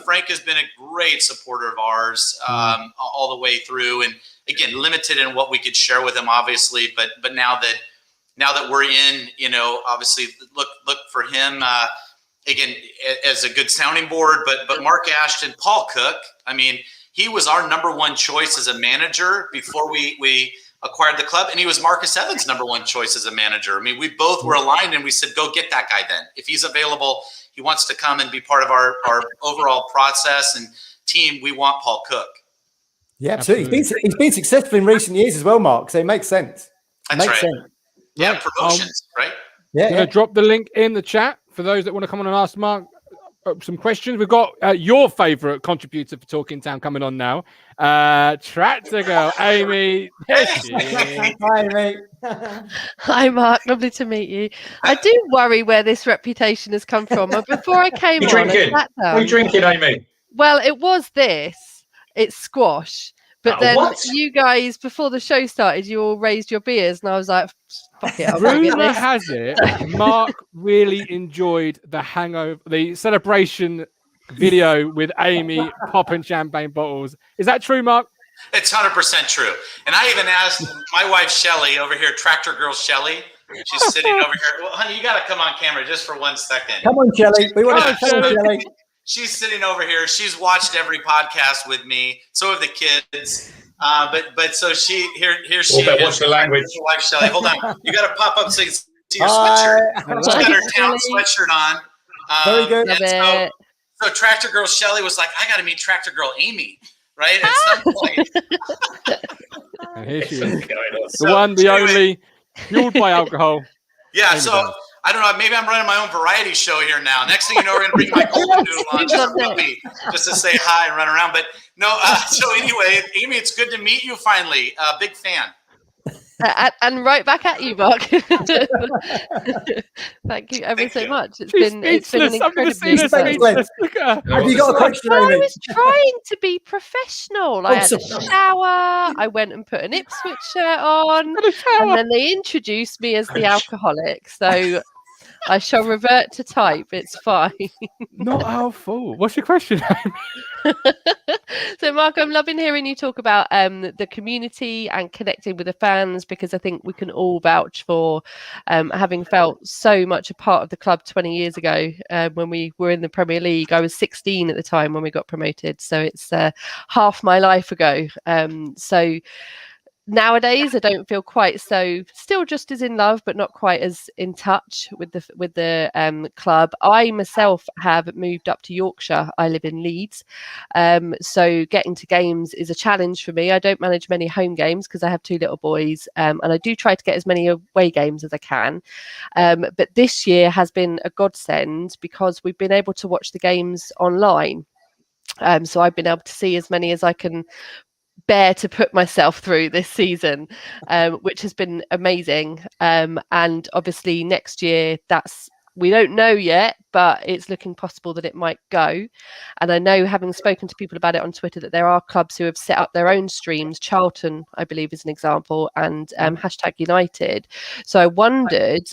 Frank has been a great supporter of ours all the way through. And again, limited in what we could share with him, obviously. But now that we're in, obviously look for him again as a good sounding board. But Mark Ashton, Paul Cook, he was our number one choice as a manager before we acquired the club, and he was Marcus Evans' number one choice as a manager. We both were aligned, and we said, go get that guy then. If he's available, he wants to come and be part of our overall process and team, we want Paul Cook. Yeah, absolutely. He's been successful in recent years as well, Mark, so it makes sense. That's right. Yeah, promotions, right? Yeah. I'm going to drop the link in the chat for those that want to come on and ask Mark some questions. We've got your favourite contributor for Talking Town coming on now. Tractor Girl, Amy. Hi, mate. Hi, Mark. Lovely to meet you. I do worry where this reputation has come from. Before I came on, drinking? What are you drinking, Amy? Well, it was this. It's squash. But then you guys, before the show started, you all raised your beers, and I was like, fuck it. Rumour has it, Mark really enjoyed the celebration video with Amy popping champagne bottles. Is that true, Mark? It's 100% true. And I even asked my wife, Shelly, over here, Tractor Girl Shelly. She's sitting over here. Well, honey, you got to come on camera just for 1 second. Come on, Shelly. We want to come on, Shelly. She's sitting over here. She's watched every podcast with me. So have the kids. But so she here she is. What's the language? Wife Shelly. Hold on. You got to pop up so you can see your sweatshirt. She's got her town sweatshirt on. Very good. And so Tractor Girl Shelly was like, I got to meet Tractor Girl Amy, right? At some point. And here she is. The one, the only, fueled by alcohol. Yeah. Amy so. I don't know. Maybe I'm running my own variety show here now. Next thing you know, we're going to bring my golden noodle on just to say hi and run around. But no. So anyway, Amy, it's good to meet you finally. Big fan. And right back at you, Mark. Thank you ever so much. It's been an incredibly. Have you got a question, Amy? I was trying to be professional. I had a shower. I went and put an Ipswich shirt on, and then they introduced me as the alcoholic. So I shall revert to type. It's fine. Not our fault. What's your question, Amy? So, Mark, I'm loving hearing you talk about the community and connecting with the fans, because I think we can all vouch for having felt so much a part of the club 20 years ago when we were in the Premier League. I was 16 at the time when we got promoted, so it's half my life ago. So nowadays I don't feel quite so, still just as in love, but not quite as in touch with the club. I myself have moved up to Yorkshire. I live in Leeds, so getting to games is a challenge for me. I don't manage many home games because I have two little boys, and I do try to get as many away games as I can, but this year has been a godsend because we've been able to watch the games online, so I've been able to see as many as I can bear to put myself through this season, which has been amazing. And obviously next year, we don't know yet, but it's looking possible that it might go. And I know, having spoken to people about it on Twitter, that there are clubs who have set up their own streams. Charlton, I believe, is an example, and #United. So I wondered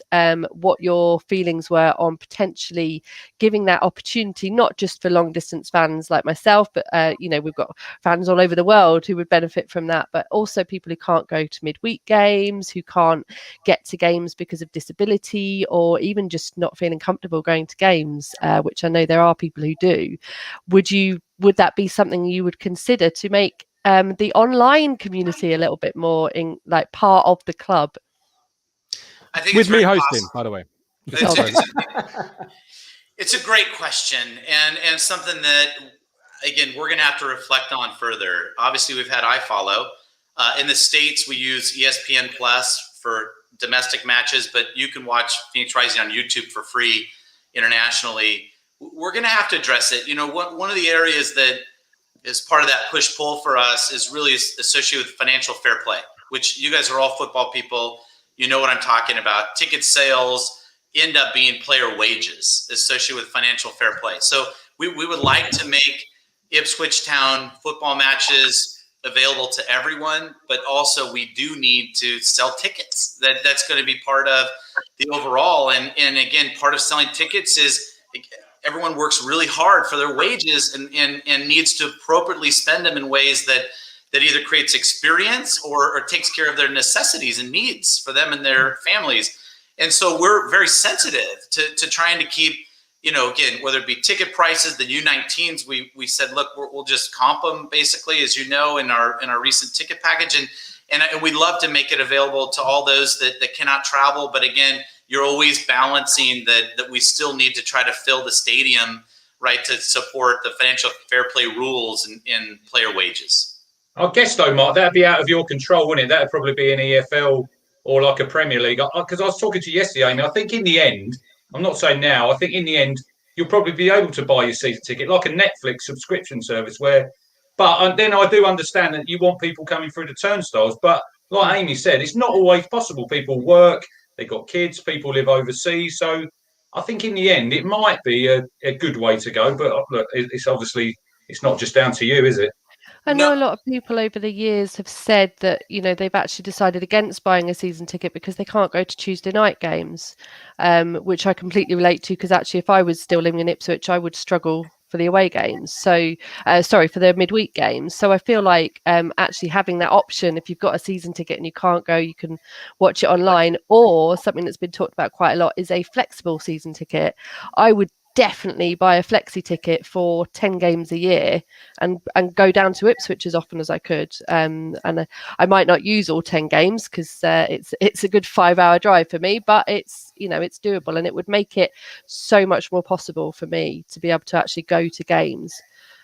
what your feelings were on potentially giving that opportunity, not just for long distance fans like myself, but we've got fans all over the world who would benefit from that, but also people who can't go to midweek games, who can't get to games because of disability, or even just not feeling comfortable going to games, which I know there are people who do. Would that be something you would consider to make the online community a little bit more in like part of the club? I think with me hosting, by the way. It's a great question, and something that, again, we're going to have to reflect on further. Obviously, we've had iFollow. In the States, we use ESPN Plus for domestic matches, but you can watch Phoenix Rising on YouTube for free internationally. We're going to have to address it. One of the areas that is part of that push-pull for us is really associated with financial fair play, which you guys are all football people. You know what I'm talking about. Ticket sales end up being player wages associated with financial fair play. So we would like to make Ipswich Town football matches available to everyone, but also we do need to sell tickets. That's going to be part of the overall. And again, part of selling tickets is everyone works really hard for their wages and needs to appropriately spend them in ways that either creates experience or takes care of their necessities and needs for them and their families. And so we're very sensitive to trying to keep, again, whether it be ticket prices, the U19s, we said, look, we'll just comp them basically, as you know, in our recent ticket package. And we'd love to make it available to all those that cannot travel. But again, you're always balancing that we still need to try to fill the stadium, right, to support the financial fair play rules and player wages. I guess though, Mark, that'd be out of your control, wouldn't it? That'd probably be an EFL or like a Premier League. Because I was talking to you yesterday, Amy. I think in the end, I'm not saying now, I think in the end, you'll probably be able to buy your season ticket like a Netflix subscription service but then I do understand that you want people coming through the turnstiles. But like Amy said, it's not always possible. People work, they've got kids, people live overseas. So I think in the end, it might be a good way to go. But look, it's obviously, it's not just down to you, is it? I know a lot of people over the years have said that, they've actually decided against buying a season ticket because they can't go to Tuesday night games, which I completely relate to, because actually if I was still living in Ipswich, I would struggle for the away games. So, for the midweek games. So I feel like actually having that option, if you've got a season ticket and you can't go, you can watch it online, or something that's been talked about quite a lot is a flexible season ticket. I would definitely buy a flexi ticket for 10 games a year and go down to Ipswich as often as I could. And I might not use all 10 games because it's a good 5-hour drive for me, but it's doable, and it would make it so much more possible for me to be able to actually go to games.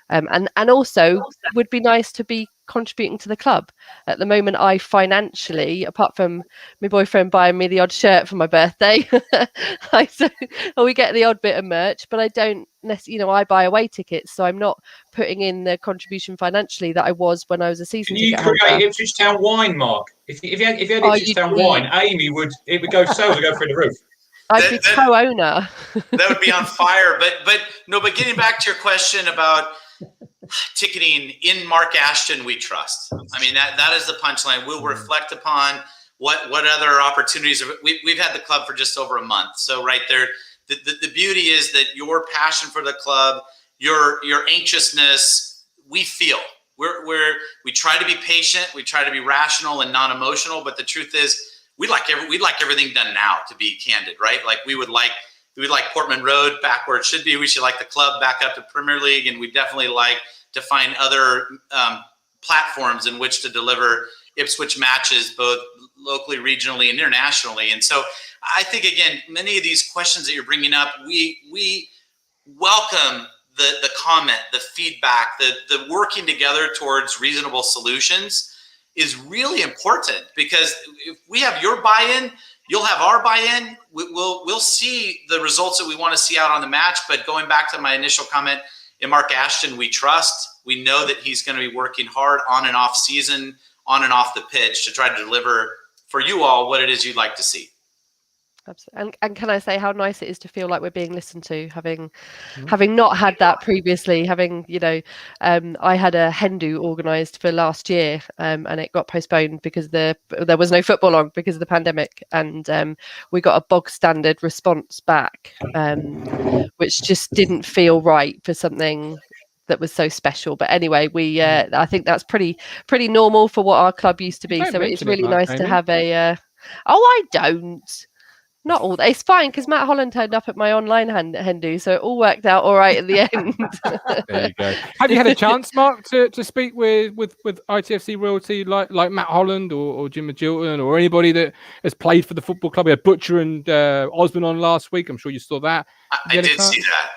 And also would be nice to be contributing to the club. At the moment, I financially, apart from my boyfriend buying me the odd shirt for my birthday, we get the odd bit of merch, but I don't necessarily, I buy away tickets, so I'm not putting in the contribution financially that I was when I was a season ticket holder. Can you create Ipswich Town wine, Mark? If you had Ipswich Town wine, Amy sales would go through the roof. I'd be co-owner. That would be on fire. But getting back to your question about ticketing, in Mark Ashton we trust. I mean, that is the punchline. We'll reflect upon what other opportunities we've had the club for just over a month. So right there, the beauty is that your passion for the club, your anxiousness, we feel. We try to be patient, we try to be rational and non-emotional, but the truth is we'd like everything done now, to be candid, right? Like we would like Portman Road back where it should be. We should like the club back up to Premier League, and we definitely like to find other platforms in which to deliver Ipswich matches, both locally, regionally, and internationally. And so I think, again, many of these questions that you're bringing up, we welcome the comment, the feedback, the working together towards reasonable solutions is really important, because if we have your buy-in, you'll have our buy-in. We'll see the results that we want to see out on the match. But going back to my initial comment, in Mark Ashton we trust. We know that he's going to be working hard on and off season, on and off the pitch to try to deliver for you all what it is you'd like to see. Absolutely. And can I say how nice it is to feel like we're being listened to, having not had that previously, I had a Hindu organised for last year and it got postponed because there was no football on because of the pandemic, and we got a bog standard response back, which just didn't feel right for something that was so special. But anyway, I think that's pretty normal for what our club used to be. So it's really nice to have a I don't. Not all. It's fine because Matt Holland turned up at my online Hindu, so it all worked out all right at the end. There you go. Have you had a chance, Mark, to speak with ITFC royalty like Matt Holland or Jim Magilton or anybody that has played for the football club? We had Butcher and Osman on last week. I'm sure you saw that. I did see that.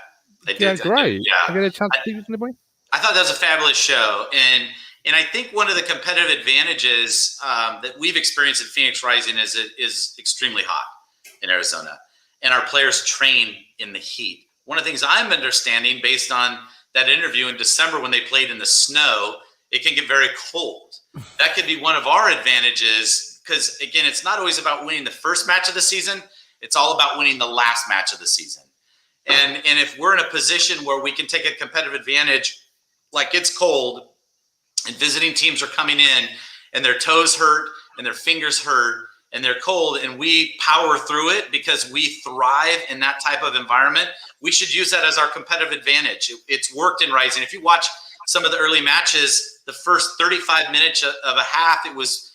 I did. Yeah, great. Yeah. Have you had a chance to speak with anybody? I thought that was a fabulous show, and I think one of the competitive advantages that we've experienced at Phoenix Rising is extremely hot in Arizona, and our players train in the heat. One of the things I'm understanding based on that interview in December when they played in the snow, it can get very cold. That could be one of our advantages because, again, it's not always about winning the first match of the season. It's all about winning the last match of the season. And if we're in a position where we can take a competitive advantage, like it's cold and visiting teams are coming in and their toes hurt and their fingers hurt, and they're cold, and we power through it because we thrive in that type of environment, we should use that as our competitive advantage. It's worked in Rising. If you watch some of the early matches, the first 35 minutes of a half, it was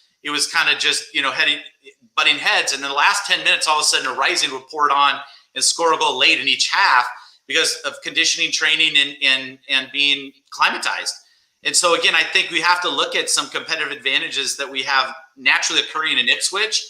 kind of just, butting heads. And then the last 10 minutes, all of a sudden, a Rising would pour it on and score a goal late in each half because of conditioning, training, and being climatized. And so, again, I think we have to look at some competitive advantages that we have naturally occurring in Ipswich.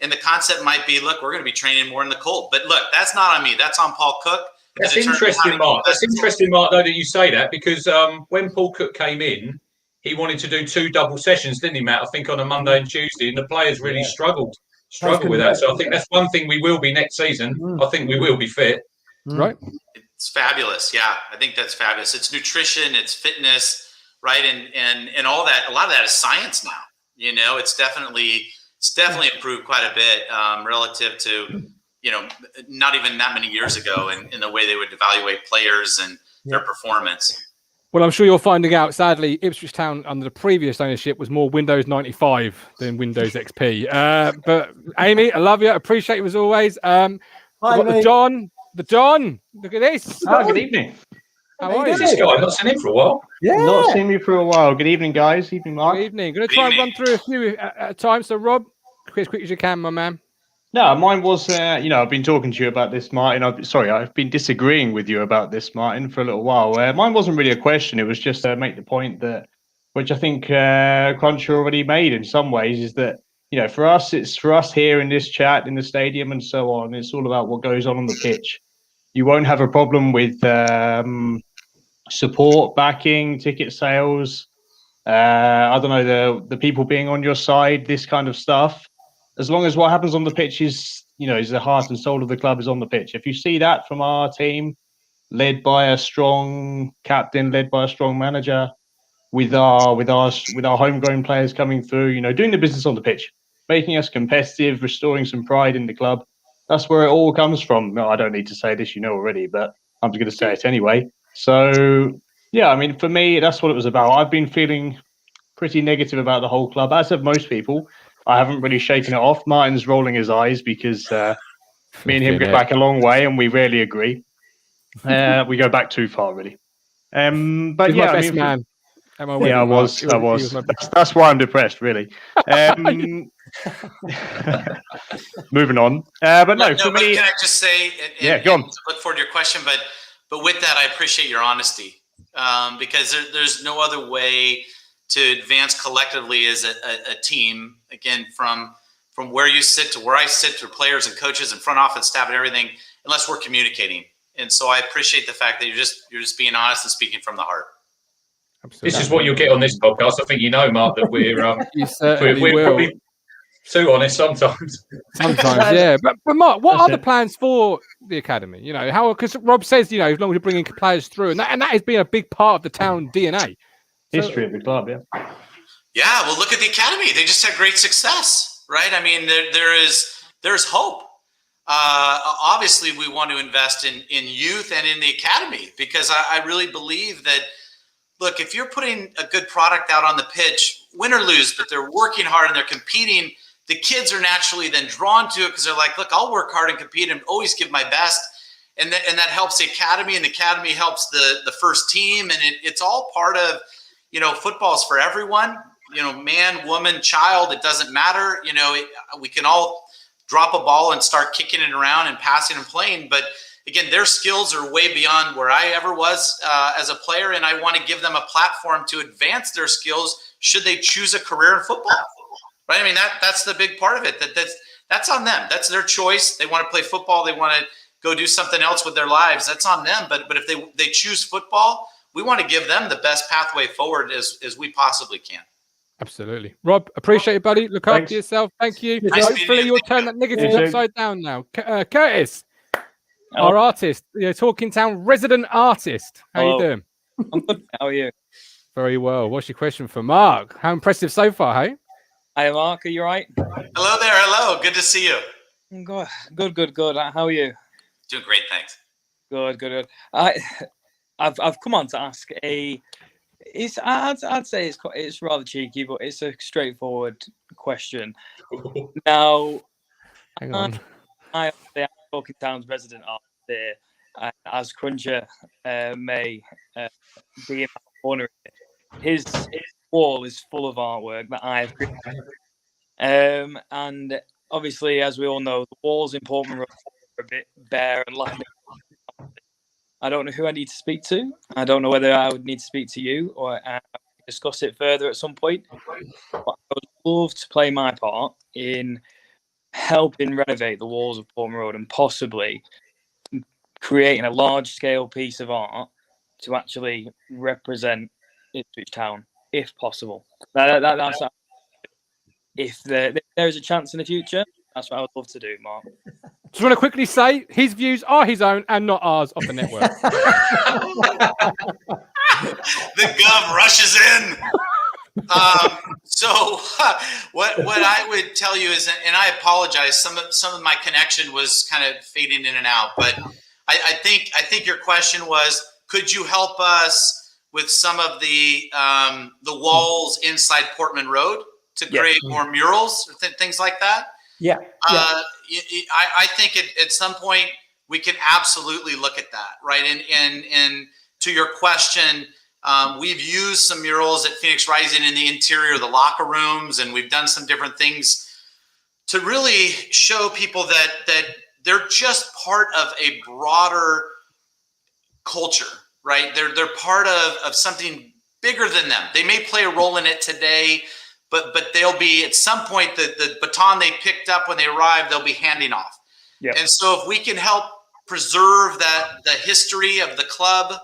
And the concept might be, look, we're going to be training more in the cold. But look, that's not on me. That's on Paul Cook. That's interesting, Mark. That's interesting, Mark, though, that you say that, because when Paul Cook came in, he wanted to do 2 double sessions, didn't he, Matt? I think on a Monday and Tuesday, and the players really struggled with that. So I think that's one thing we will be next season. I think we will be fit. Right. It's fabulous. Yeah, I think that's fabulous. It's nutrition, it's fitness, right? And all that. A lot of that is science now. It's definitely improved quite a bit relative to, not even that many years ago in the way they would evaluate players and their performance. Well, I'm sure you're finding out, sadly, Ipswich Town under the previous ownership was more Windows 95 than Windows XP. But Amy, I love you. I appreciate you as always. Hi, the John. Look at this. Oh, good evening. How are you? This guy, I've not seen him for a while. Yeah. Not seen you for a while. Good evening, guys. Evening, Mark. Good evening. Going to try and run through a few at a time. So, Rob, as quick as you can, my man. No, mine was, I've been talking to you about this, Martin. I've been disagreeing with you about this, Martin, for a little while. Mine wasn't really a question. It was just to make the point that, which I think Cruncher already made in some ways, is that, for us, it's for us here in this chat, in the stadium and so on. It's all about what goes on the pitch. You won't have a problem with support, backing, ticket sales. I don't know, the people being on your side, this kind of stuff. As long as what happens on the pitch is the heart and soul of the club is on the pitch. If you see that from our team, led by a strong captain, led by a strong manager, with our homegrown players coming through, doing the business on the pitch, making us competitive, restoring some pride in the club. That's where it all comes from. No, I don't need to say this, already, but I'm just going to say it anyway. So, yeah, I mean, for me, that's what it was about. I've been feeling pretty negative about the whole club, as have most people. I haven't really shaken it off. Martin's rolling his eyes because me and him go back a long way and we rarely agree. We go back too far, really. But He's yeah, my best man. I was. That's why I'm depressed, really. Moving on. But no, for me. Can I just say, go on. Look forward to your question, but with that, I appreciate your honesty because there's no other way to advance collectively as a team, again, from where you sit to where I sit, to players and coaches and front office staff and everything, unless we're communicating. And so I appreciate the fact that you're just being honest and speaking from the heart. Absolutely. This is what you'll get on this podcast. I think Mark, that we're Too honest sometimes. Sometimes, yeah. But Mark, what are the plans for the academy? You know, how, because Rob says, you know, as long as you're bringing players through, and that has been a big part of the town DNA. History of the club, yeah. Yeah, well, look at the academy. They just had great success, right? I mean, there's hope. Obviously, we want to invest in youth and in the academy, because I really believe that, look, if you're putting a good product out on the pitch, win or lose, but they're working hard and they're competing, the kids are naturally then drawn to it because they're like, look, I'll work hard and compete and always give my best. And that helps the academy, and the academy helps the first team. And it's all part of, you know, football's for everyone, you know, man, woman, child, it doesn't matter. You know, we can all drop a ball and start kicking it around and passing and playing. But again, their skills are way beyond where I ever was as a player. And I want to give them a platform to advance their skills should they choose a career in football. Right? I mean, that's the big part of it. That's on them. That's their choice. They want to play football. They want to go do something else with their lives. That's on them. But if they choose football, we want to give them the best pathway forward as we possibly can. Absolutely. Rob, appreciate it, buddy. Look after yourself. Thank you. Hopefully you'll turn that negative upside down now. Curtis, our artist, Talking Town resident artist. How you doing? I'm good. How are you? Very well. What's your question for Mark? How impressive so far, hey? Hi, Mark. Are you right? Hello there. Hello. Good to see you. Good. How are you? Doing great, thanks. Good. I've come on to ask I'd say it's rather cheeky, but it's a straightforward question. Now, hang on. I am Talking Town's resident artist here, as Cruncher may be in my corner. His wall is full of artwork that I have created. And obviously, as we all know, the walls in Portman Road are a bit bare and lacking. I don't know who I need to speak to. I don't know whether I would need to speak to you or discuss it further at some point. But I would love to play my part in helping renovate the walls of Portman Road and possibly creating a large-scale piece of art to actually represent Ipswich Town, if possible. That's if there is a chance in the future, that's what I would love to do, Mark. Just want to quickly say his views are his own and not ours off the network. The gov rushes in. So what I would tell you is, and I apologize, some of my connection was kind of fading in and out, but I think your question was, could you help us with some of the walls inside Portman Road to create more murals or things like that? Yeah. I think at some point we can absolutely look at that, right? And to your question, we've used some murals at Phoenix Rising in the interior of the locker rooms, and we've done some different things to really show people that they're just part of a broader culture, right? They're part of something bigger than them. They may play a role in it today, but they'll be at some point the baton they picked up when they arrived, they'll be handing off. Yep. And so if we can help preserve the history of the club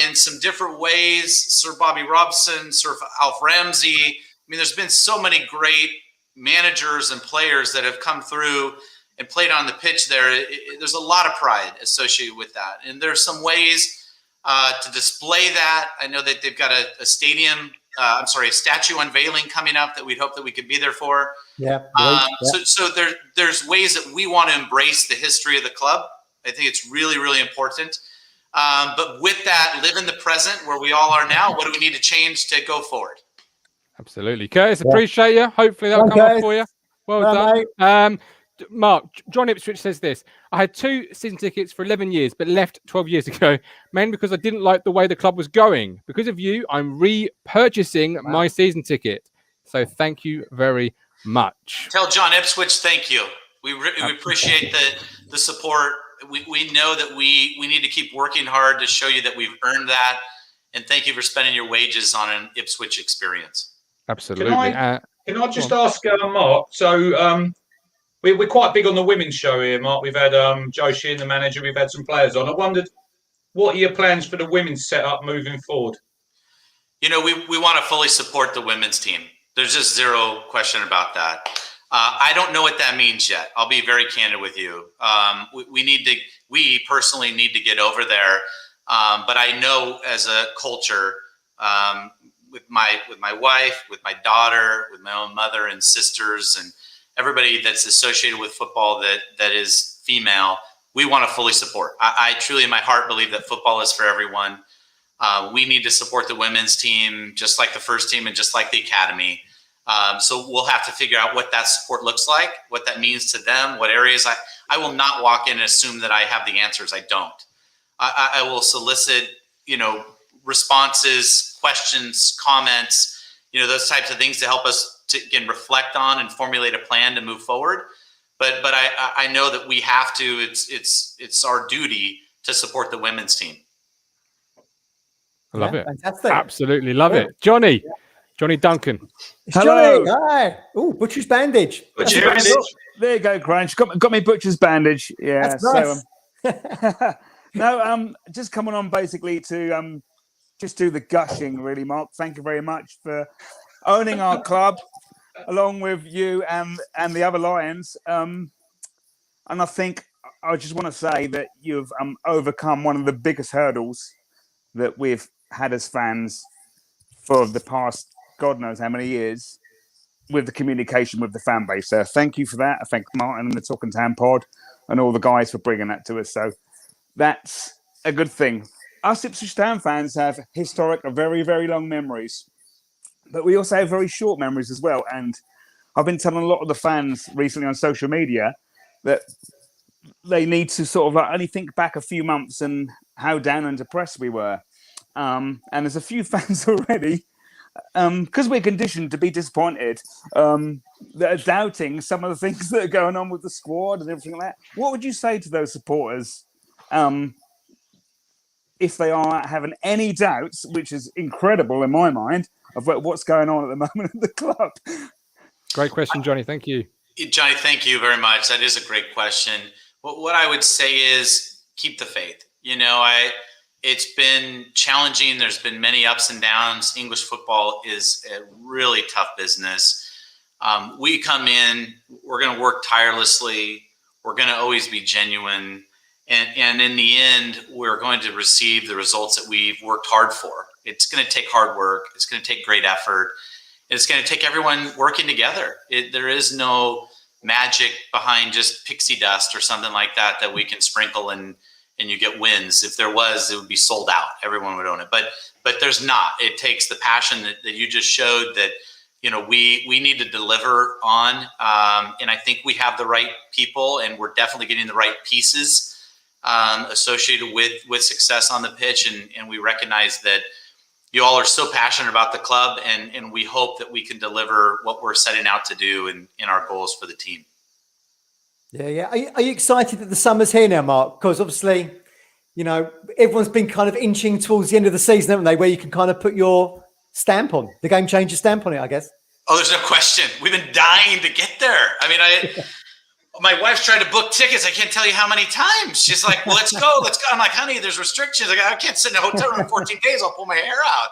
in some different ways, Sir Bobby Robson, Sir Alf Ramsey, I mean, there's been so many great managers and players that have come through and played on the pitch there. There's a lot of pride associated with that. And there's some ways to display that. I know that they've got a statue unveiling coming up that we'd hope that we could be there for. So there's ways that we want to embrace the history of the club. I think it's really, really important. But with that, live in the present where we all are now. What do we need to change to go forward? Absolutely. Curtis, appreciate you. Hopefully that'll come up for you. Well done. Mark, John Ipswich says this: I had 2 season tickets for 11 years, but left 12 years ago, mainly because I didn't like the way the club was going. Because of you, I'm repurchasing my season ticket. So thank you very much. Tell John Ipswich thank you. We appreciate the support. We know that we need to keep working hard to show you that we've earned that. And thank you for spending your wages on an Ipswich experience. Absolutely. Can I just ask Mark? So we're quite big on the women's show here, Mark. We've had Joe Sheeran, the manager. We've had some players on. I wondered, what are your plans for the women's setup moving forward? You know, we want to fully support the women's team. There's just zero question about that. I don't know what that means yet. I'll be very candid with you. We personally need to get over there. But I know as a culture, with my wife, with my daughter, with my own mother and sisters, and everybody that's associated with football that is female, we want to fully support. I truly, in my heart, believe that football is for everyone. We need to support the women's team, just like the first team and just like the academy. So we'll have to figure out what that support looks like, what that means to them, what areas. I will not walk in and assume that I have the answers. I don't. I will solicit, responses, questions, comments, those types of things to help us to, again, reflect on and formulate a plan to move forward. But I know that we have to. It's our duty to support the women's team. I love it. Fantastic. Absolutely love it. Johnny Duncan. Hello. Johnny, hi. Oh, Butcher's bandage. There you go, Crunch. Got me Butcher's bandage. Yeah. That's nice. No, just coming on basically to just do the gushing, really, Mark. Thank you very much for owning our club along with you and the other Lions. And I think I just want to say that you've overcome one of the biggest hurdles that we've had as fans for the past God knows how many years with the communication with the fan base. So thank you for that. I thank Martin and the Talking Town pod and all the guys for bringing that to us. So that's a good thing. Us Ipswich Town fans have historic, very, very long memories, but we also have very short memories as well. And I've been telling a lot of the fans recently on social media that they need to sort of only think back a few months and how down and depressed we were. And there's a few fans already, because we're conditioned to be disappointed, that are doubting some of the things that are going on with the squad and everything like that. What would you say to those supporters if they are having any doubts, which is incredible in my mind, of what's going on at the moment at the club? Great question, Johnny. Thank you. Johnny, thank you very much. That is a great question. What I would say is keep the faith. It's been challenging. There's been many ups and downs. English football is a really tough business. We come in, we're going to work tirelessly. We're going to always be genuine. And in the end, we're going to receive the results that we've worked hard for. It's going to take hard work. It's going to take great effort. It's going to take everyone working together. There is no magic behind just pixie dust or something like that we can sprinkle and you get wins. If there was, it would be sold out. Everyone would own it. But there's not. It takes the passion that you just showed that, we need to deliver on. And I think we have the right people, and we're definitely getting the right pieces associated with success on the pitch. And we recognize that you all are so passionate about the club, and we hope that we can deliver what we're setting out to do in our goals for the team. Yeah. Are you excited that the summer's here now, Mark? Because obviously, everyone's been kind of inching towards the end of the season, haven't they? Where you can kind of put your stamp on, the GameChanger stamp on it, I guess. Oh, there's no question. We've been dying to get there. I mean, my wife's tried to book tickets. I can't tell you how many times. She's like, well, let's go. I'm like, honey, there's restrictions. I can't sit in a hotel room 14 days. I'll pull my hair out.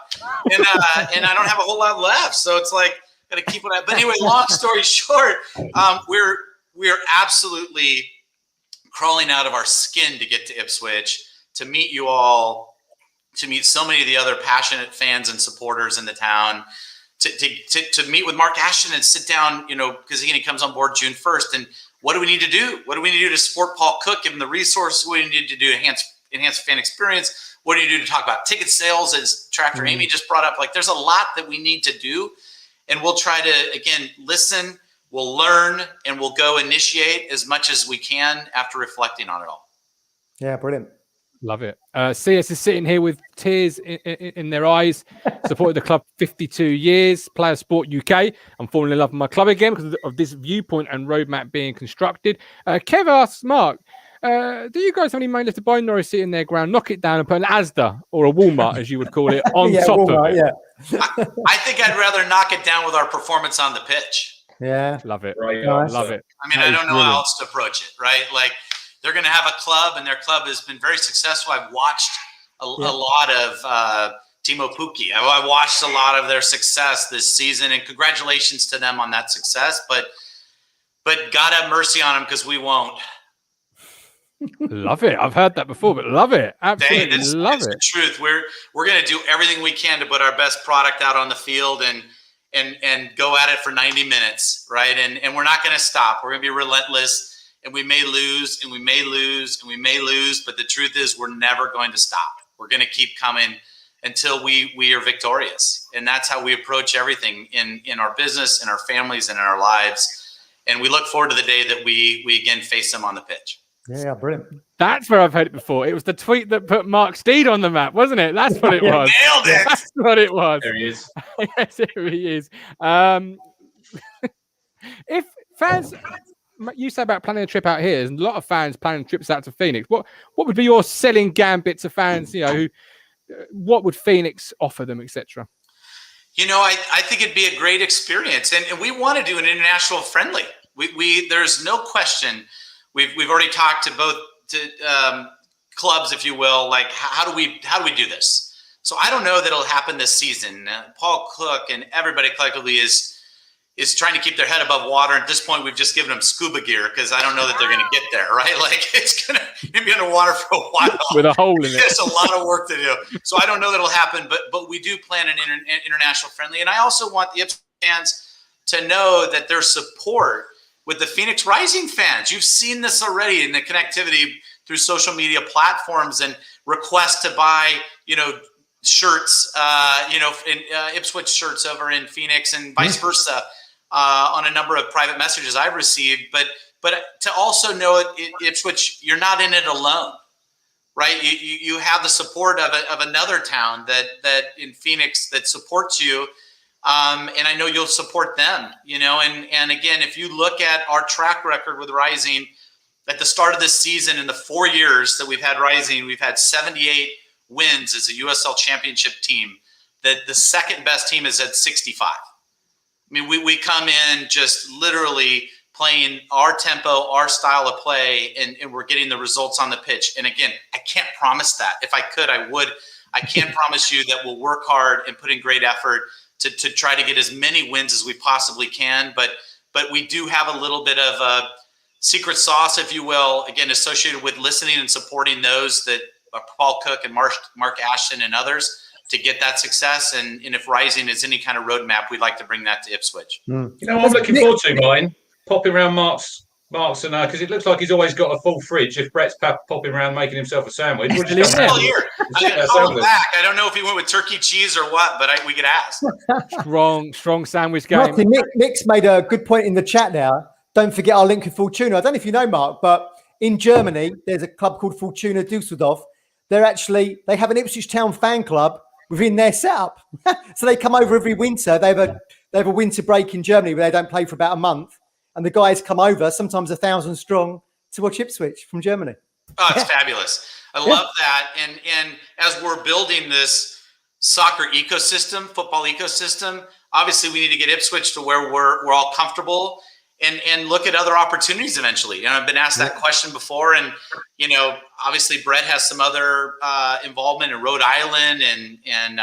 And I don't have a whole lot left. So it's like, got to keep it up. But anyway, long story short, we're absolutely crawling out of our skin to get to Ipswich, to meet you all, to meet so many of the other passionate fans and supporters in the town, to meet with Mark Ashton and sit down, because he comes on board June 1st. And what do we need to do? What do we need to do to support Paul Cook, give him the resources? What do we need to do to enhance fan experience? What do you do to talk about ticket sales, as Tractor Amy just brought up? Like, there's a lot that we need to do. And we'll try to, again, listen, we'll learn, and we'll go initiate as much as we can after reflecting on it all. Yeah, brilliant. Love it. CS is sitting here with tears in their eyes. Supported the club 52 years. Player Sport UK. I'm falling in love with my club again because of this viewpoint and roadmap being constructed. Kev asks Mark, do you guys have any money left to buy Norwich City in their ground, knock it down and put an Asda or a Walmart, as you would call it, on top Walmart, of it? Yeah. I think I'd rather knock it down with our performance on the pitch. Yeah. Love it. Right. Love it. I mean, I don't know how else to approach it, right? Like, they're going to have a club, and their club has been very successful. I've watched a lot of Timo Pukki. I watched a lot of their success this season, and congratulations to them on that success. But God have mercy on them, because we won't. Love it. I've heard that before, but love it. Absolutely love it. The truth. We're going to do everything we can to put our best product out on the field and go at it for 90 minutes, right? And we're not going to stop. We're going to be relentless. And we may lose, and we may lose, and we may lose, but the truth is we're never going to stop. We're going to keep coming until we are victorious. And that's how we approach everything in our business, in our families, and in our lives. And we look forward to the day that we again face them on the pitch. Yeah, brilliant. That's where I've heard it before. It was the tweet that put Mark Steed on the map, wasn't it? That's what it was. Nailed it. That's what it was. There he is. Yes, here he is. If fans... You say about planning a trip out here. There's a lot of fans planning trips out to Phoenix. What would be your selling gambit to fans? What would Phoenix offer them, etc.? I think it'd be a great experience, and we want to do an international friendly. We there's no question. We've already talked to both clubs, if you will. Like how do we do this? So I don't know that it'll happen this season. Paul Cook and everybody collectively is trying to keep their head above water. At this point, we've just given them scuba gear because I don't know that they're going to get there, right? Like it's going to be underwater for a while. With a hole in it. There's a lot of work to do. So I don't know that it'll happen, but we do plan an international friendly. And I also want the Ipswich fans to know that their support with the Phoenix Rising fans. You've seen this already in the connectivity through social media platforms and requests to buy, shirts, in Ipswich shirts over in Phoenix and vice versa. On a number of private messages I've received, but to also know Ipswich, you're not in it alone, right? You have the support of another town that in Phoenix that supports you, and I know you'll support them, and again, if you look at our track record with Rising, at the start of this season, in the 4 years that we've had Rising, we've had 78 wins as a USL championship team. The second best team is at 65. I mean, we come in just literally playing our tempo, our style of play, and we're getting the results on the pitch. And again, I can't promise that. If I could, I would. I can't promise you that we'll work hard and put in great effort to try to get as many wins as we possibly can. But we do have a little bit of a secret sauce, if you will, again, associated with listening and supporting those that are Paul Cook and Mark Ashton and others, to get that success. And if Rising is any kind of roadmap, we'd like to bring that to Ipswich. I'm looking forward to mine, popping around Mark's and because it looks like he's always got a full fridge. If Brett's popping around making himself a sandwich, we'll just still here. Back. I don't know if he went with turkey cheese or what, but we could ask. Strong sandwich game. Martin, Nick's made a good point in the chat now. Don't forget our link with Fortuna. I don't know if you know, Mark, but in Germany, there's a club called Fortuna Düsseldorf. They have an Ipswich Town fan club within their setup. So they come over every winter. They have a winter break in Germany where they don't play for about a month. And the guys come over, sometimes 1,000 strong, to watch Ipswich from Germany. Oh, it's fabulous. I love that. And as we're building this soccer ecosystem, football ecosystem, obviously we need to get Ipswich to where we're all comfortable and look at other opportunities eventually. I've been asked that question before, and obviously Brett has some other involvement in Rhode Island and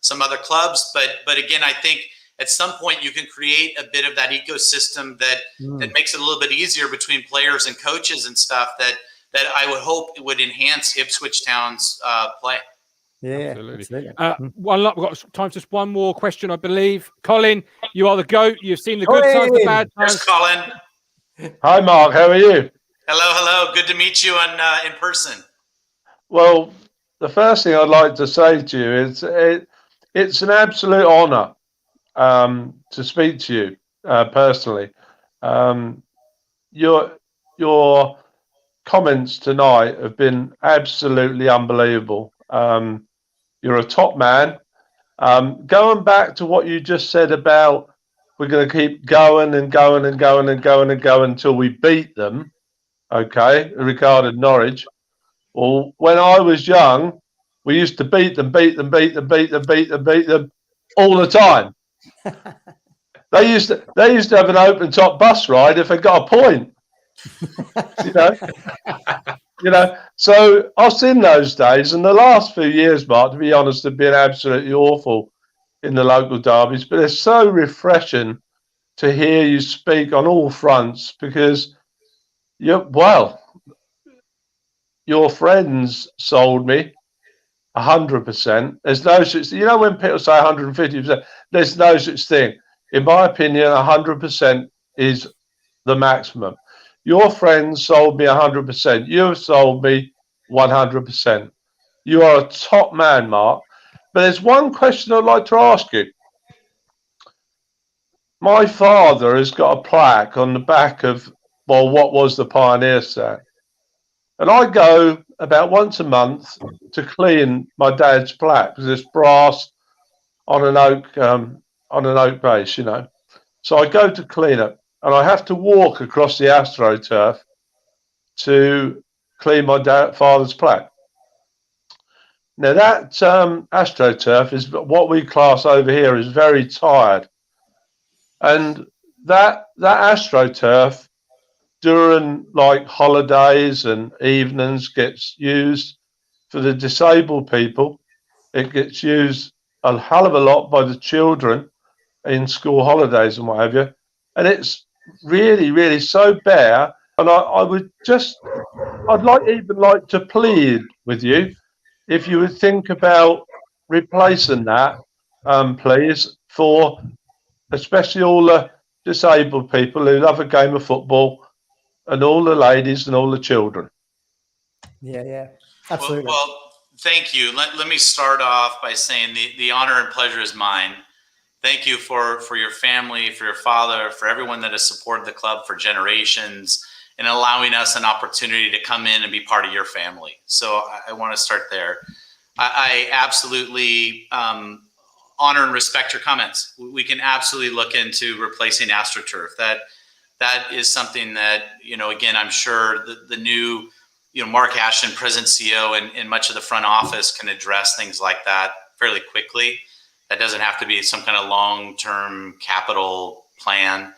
some other clubs, but again, I think at some point you can create a bit of that ecosystem that makes it a little bit easier between players and coaches and stuff that I would hope would enhance Ipswich Town's play. Yeah, absolutely. We've got time for just one more question, I believe. Colin, you are the GOAT. You've seen the good times, the bad times. There's Colin. Hi, Mark. How are you? Hello. Good to meet you in person. Well, the first thing I'd like to say to you is it's an absolute honour to speak to you personally. Your comments tonight have been absolutely unbelievable. You're a top man. Going back to what you just said about we're going to keep going and going and going and going and going until we beat them, okay, regarding Norwich. Well, when I was young, we used to beat them all the time. They used to have an open top bus ride if they got a point. You know, so I've seen those days, and the last few years, Mark, to be honest, have been absolutely awful in the local derbies. But it's so refreshing to hear you speak on all fronts, because your friends sold me 100%. There's no such, you know, when people say 150%, there's no such thing. In my opinion, 100% is the maximum. Your friends sold me 100%. You have sold me 100%. You are a top man, Mark. But there's one question I'd like to ask you. My father has got a plaque on the back of, well, what was the Pioneer Stand. And I go about once a month to clean my dad's plaque, because it's brass on an oak base, you know. So I go to clean it, and I have to walk across the AstroTurf to clean my father's plaque. Now that AstroTurf is what we class over here as very tired, and that AstroTurf during like holidays and evenings gets used for the disabled people. It gets used a hell of a lot by the children in school holidays and what have you. And it's really, really so bare. And I'd even like to plead with you, if you would think about replacing that, please, for especially all the disabled people who love a game of football, and all the ladies and all the children. Yeah, absolutely. Well, thank you. Let me start off by saying the honor and pleasure is mine. Thank you for your family, for your father, for everyone that has supported the club for generations, and allowing us an opportunity to come in and be part of your family. So I want to start there. I absolutely honor and respect your comments. We can absolutely look into replacing AstroTurf. That is something that, you know, again, I'm sure the new, you know, Mark Ashton, President CEO, and much of the front office can address things like that fairly quickly. That doesn't have to be some kind of long-term capital plan.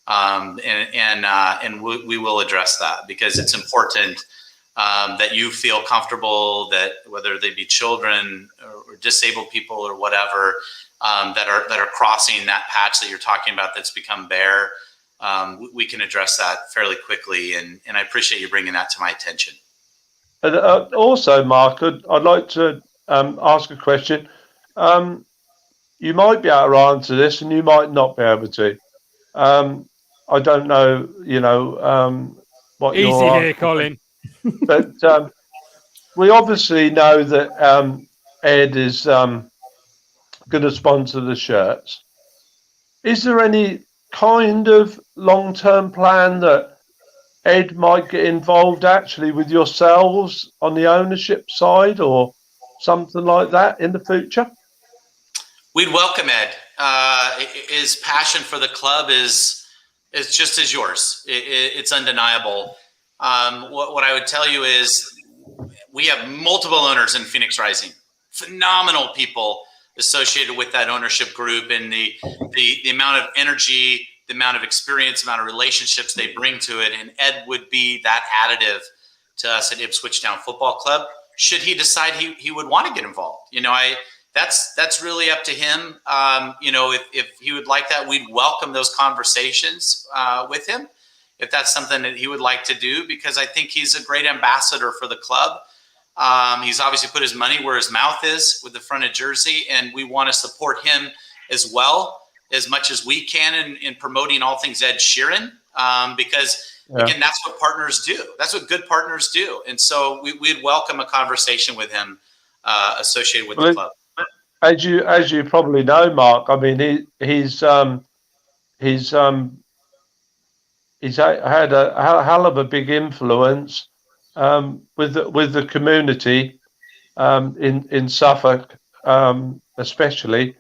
And we will address that, because it's important that you feel comfortable that whether they be children or disabled people or whatever, that are crossing that patch that you're talking about that's become bare, we can address that fairly quickly. And I appreciate you bringing that to my attention. And also, Mark, I'd like to ask a question. You might be able to answer this, and you might not be able to. I don't know, you know, what easy you're here, Colin. But we obviously know that Ed is going to sponsor the shirts. Is there any kind of long-term plan that Ed might get involved actually with yourselves on the ownership side, or something like that in the future? We'd welcome Ed. His passion for the club is just as yours. It's undeniable. What I would tell you is we have multiple owners in Phoenix Rising, phenomenal people associated with that ownership group, and the amount of energy, the amount of experience, the amount of relationships they bring to it. And Ed would be that additive to us at Ipswich Town Football Club, should he decide he would want to get involved. You know, that's really up to him. You know, if he would like that, we'd welcome those conversations with him, if that's something that he would like to do, because I think he's a great ambassador for the club. He's obviously put his money where his mouth is with the fronted jersey, and we want to support him as well, as much as we can in promoting all things Ed Sheeran, because again, that's what partners do. That's what good partners do. And so we'd welcome a conversation with him associated with the club. As you probably know, Mark, I mean, he's had a hell of a big influence with the community in Suffolk, especially,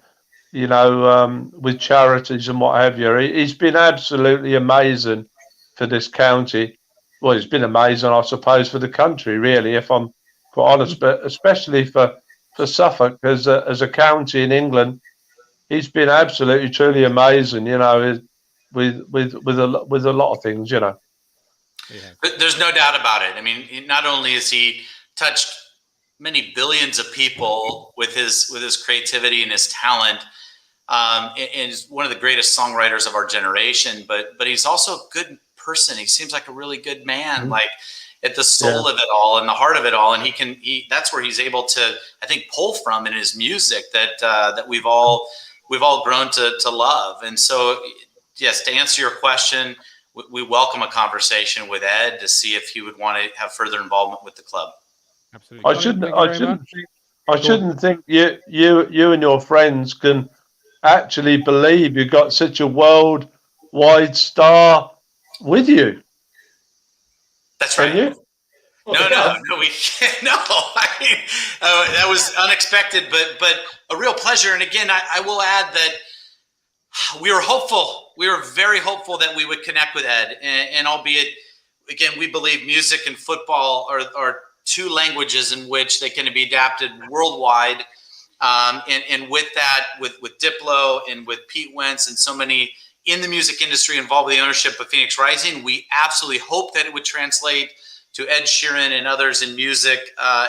you know, with charities and what have you. He's been absolutely amazing for this county. Well, he's been amazing, I suppose, for the country, really, if I'm quite honest, but especially for Suffolk as a county in England. He's been absolutely, truly amazing, you know, with a lot of things, you know. There's no doubt about it. I mean, not only has he touched many billions of people with his creativity and his talent, and is one of the greatest songwriters of our generation, but he's also a good person. He seems like a really good man, like at the soul of it all and the heart of it all. And that's where he's able to, I think, pull from in his music that we've all grown to love. And so, yes, to answer your question, we welcome a conversation with Ed to see if he would want to have further involvement with the club. Absolutely. I shouldn't think you and your friends can actually believe you've got such a worldwide star with you. That's right. You? No, we can't. No, I mean, that was unexpected, but a real pleasure. And again, I will add that we were hopeful. We were very hopeful that we would connect with Ed, and albeit, again, we believe music and football are two languages in which they can be adapted worldwide. And with that, with Diplo and with Pete Wentz and so many in the music industry involved with the ownership of Phoenix Rising, we absolutely hope that it would translate to Ed Sheeran and others in music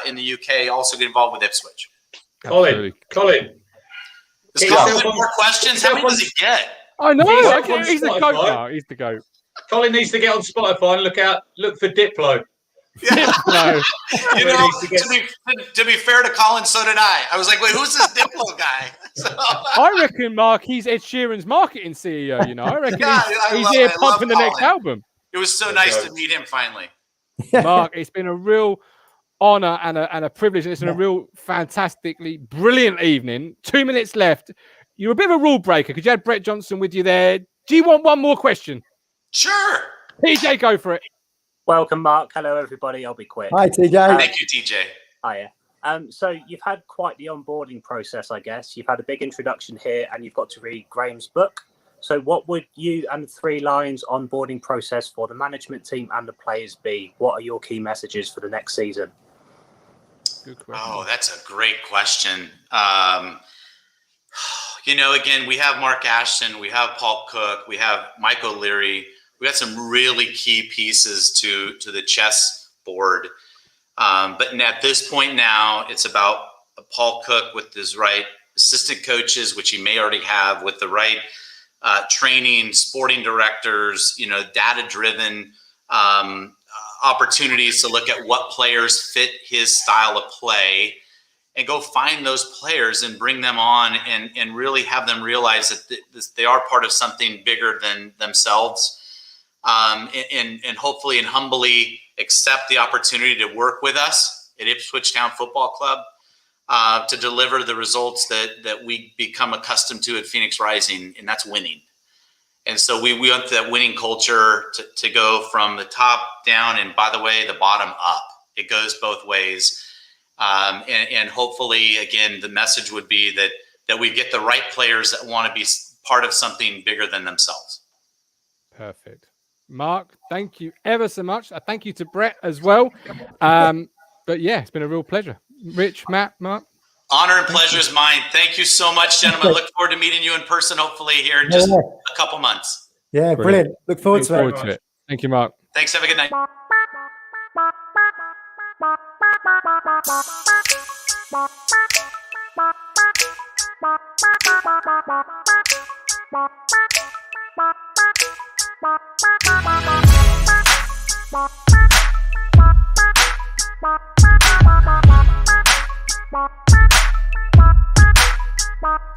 in the UK also get involved with Ipswich. Colin. Does Colin have more questions? How many does he get? I know. He's the goat now. He's the goat. Colin needs to get on Spotify and look for Diplo. Yeah. No. You know, to be fair to Colin, so did I. I was like, wait, who's this Diplo guy? So, I reckon, Mark, he's Ed Sheeran's marketing CEO, you know. I reckon he's here pumping the next album. It was so nice to meet him finally. Mark, it's been a real honor and a privilege. It's been a real fantastically brilliant evening. 2 minutes left. You're a bit of a rule breaker because you had Brett Johnson with you there. Do you want one more question? Sure. TJ, go for it. Welcome, Mark. Hello, everybody. I'll be quick. Hi, TJ. Thank you, TJ. Hiya. So you've had quite the onboarding process, I guess. You've had a big introduction here, and you've got to read Graham's book. So what would you and the 3 Lions onboarding process for the management team and the players be? What are your key messages for the next season? Good question. Oh, that's a great question. You know, again, we have Mark Ashton, we have Paul Cook, we have Mike O'Leary. We got some really key pieces to the chess board. But at this point now, it's about Paul Cook with his right assistant coaches, which he may already have, with the right training, sporting directors, you know, data-driven opportunities to look at what players fit his style of play and go find those players and bring them on and really have them realize that they are part of something bigger than themselves. And hopefully and humbly accept the opportunity to work with us at Ipswich Town Football Club to deliver the results that we become accustomed to at Phoenix Rising, and that's winning. And so we want that winning culture to go from the top down, and by the way, the bottom up. It goes both ways. And hopefully, again, the message would be that we get the right players that want to be part of something bigger than themselves. Perfect. Mark, thank you ever so much. Thank you to Brett as well. But yeah, it's been a real pleasure. Rich, Matt, Mark. Honor and pleasure is mine. Thank you so much, gentlemen. Look forward to meeting you in person, hopefully here in just a couple months. Yeah, brilliant. Look forward to it. Thank you, Mark. Thanks. Have a good night. Bye.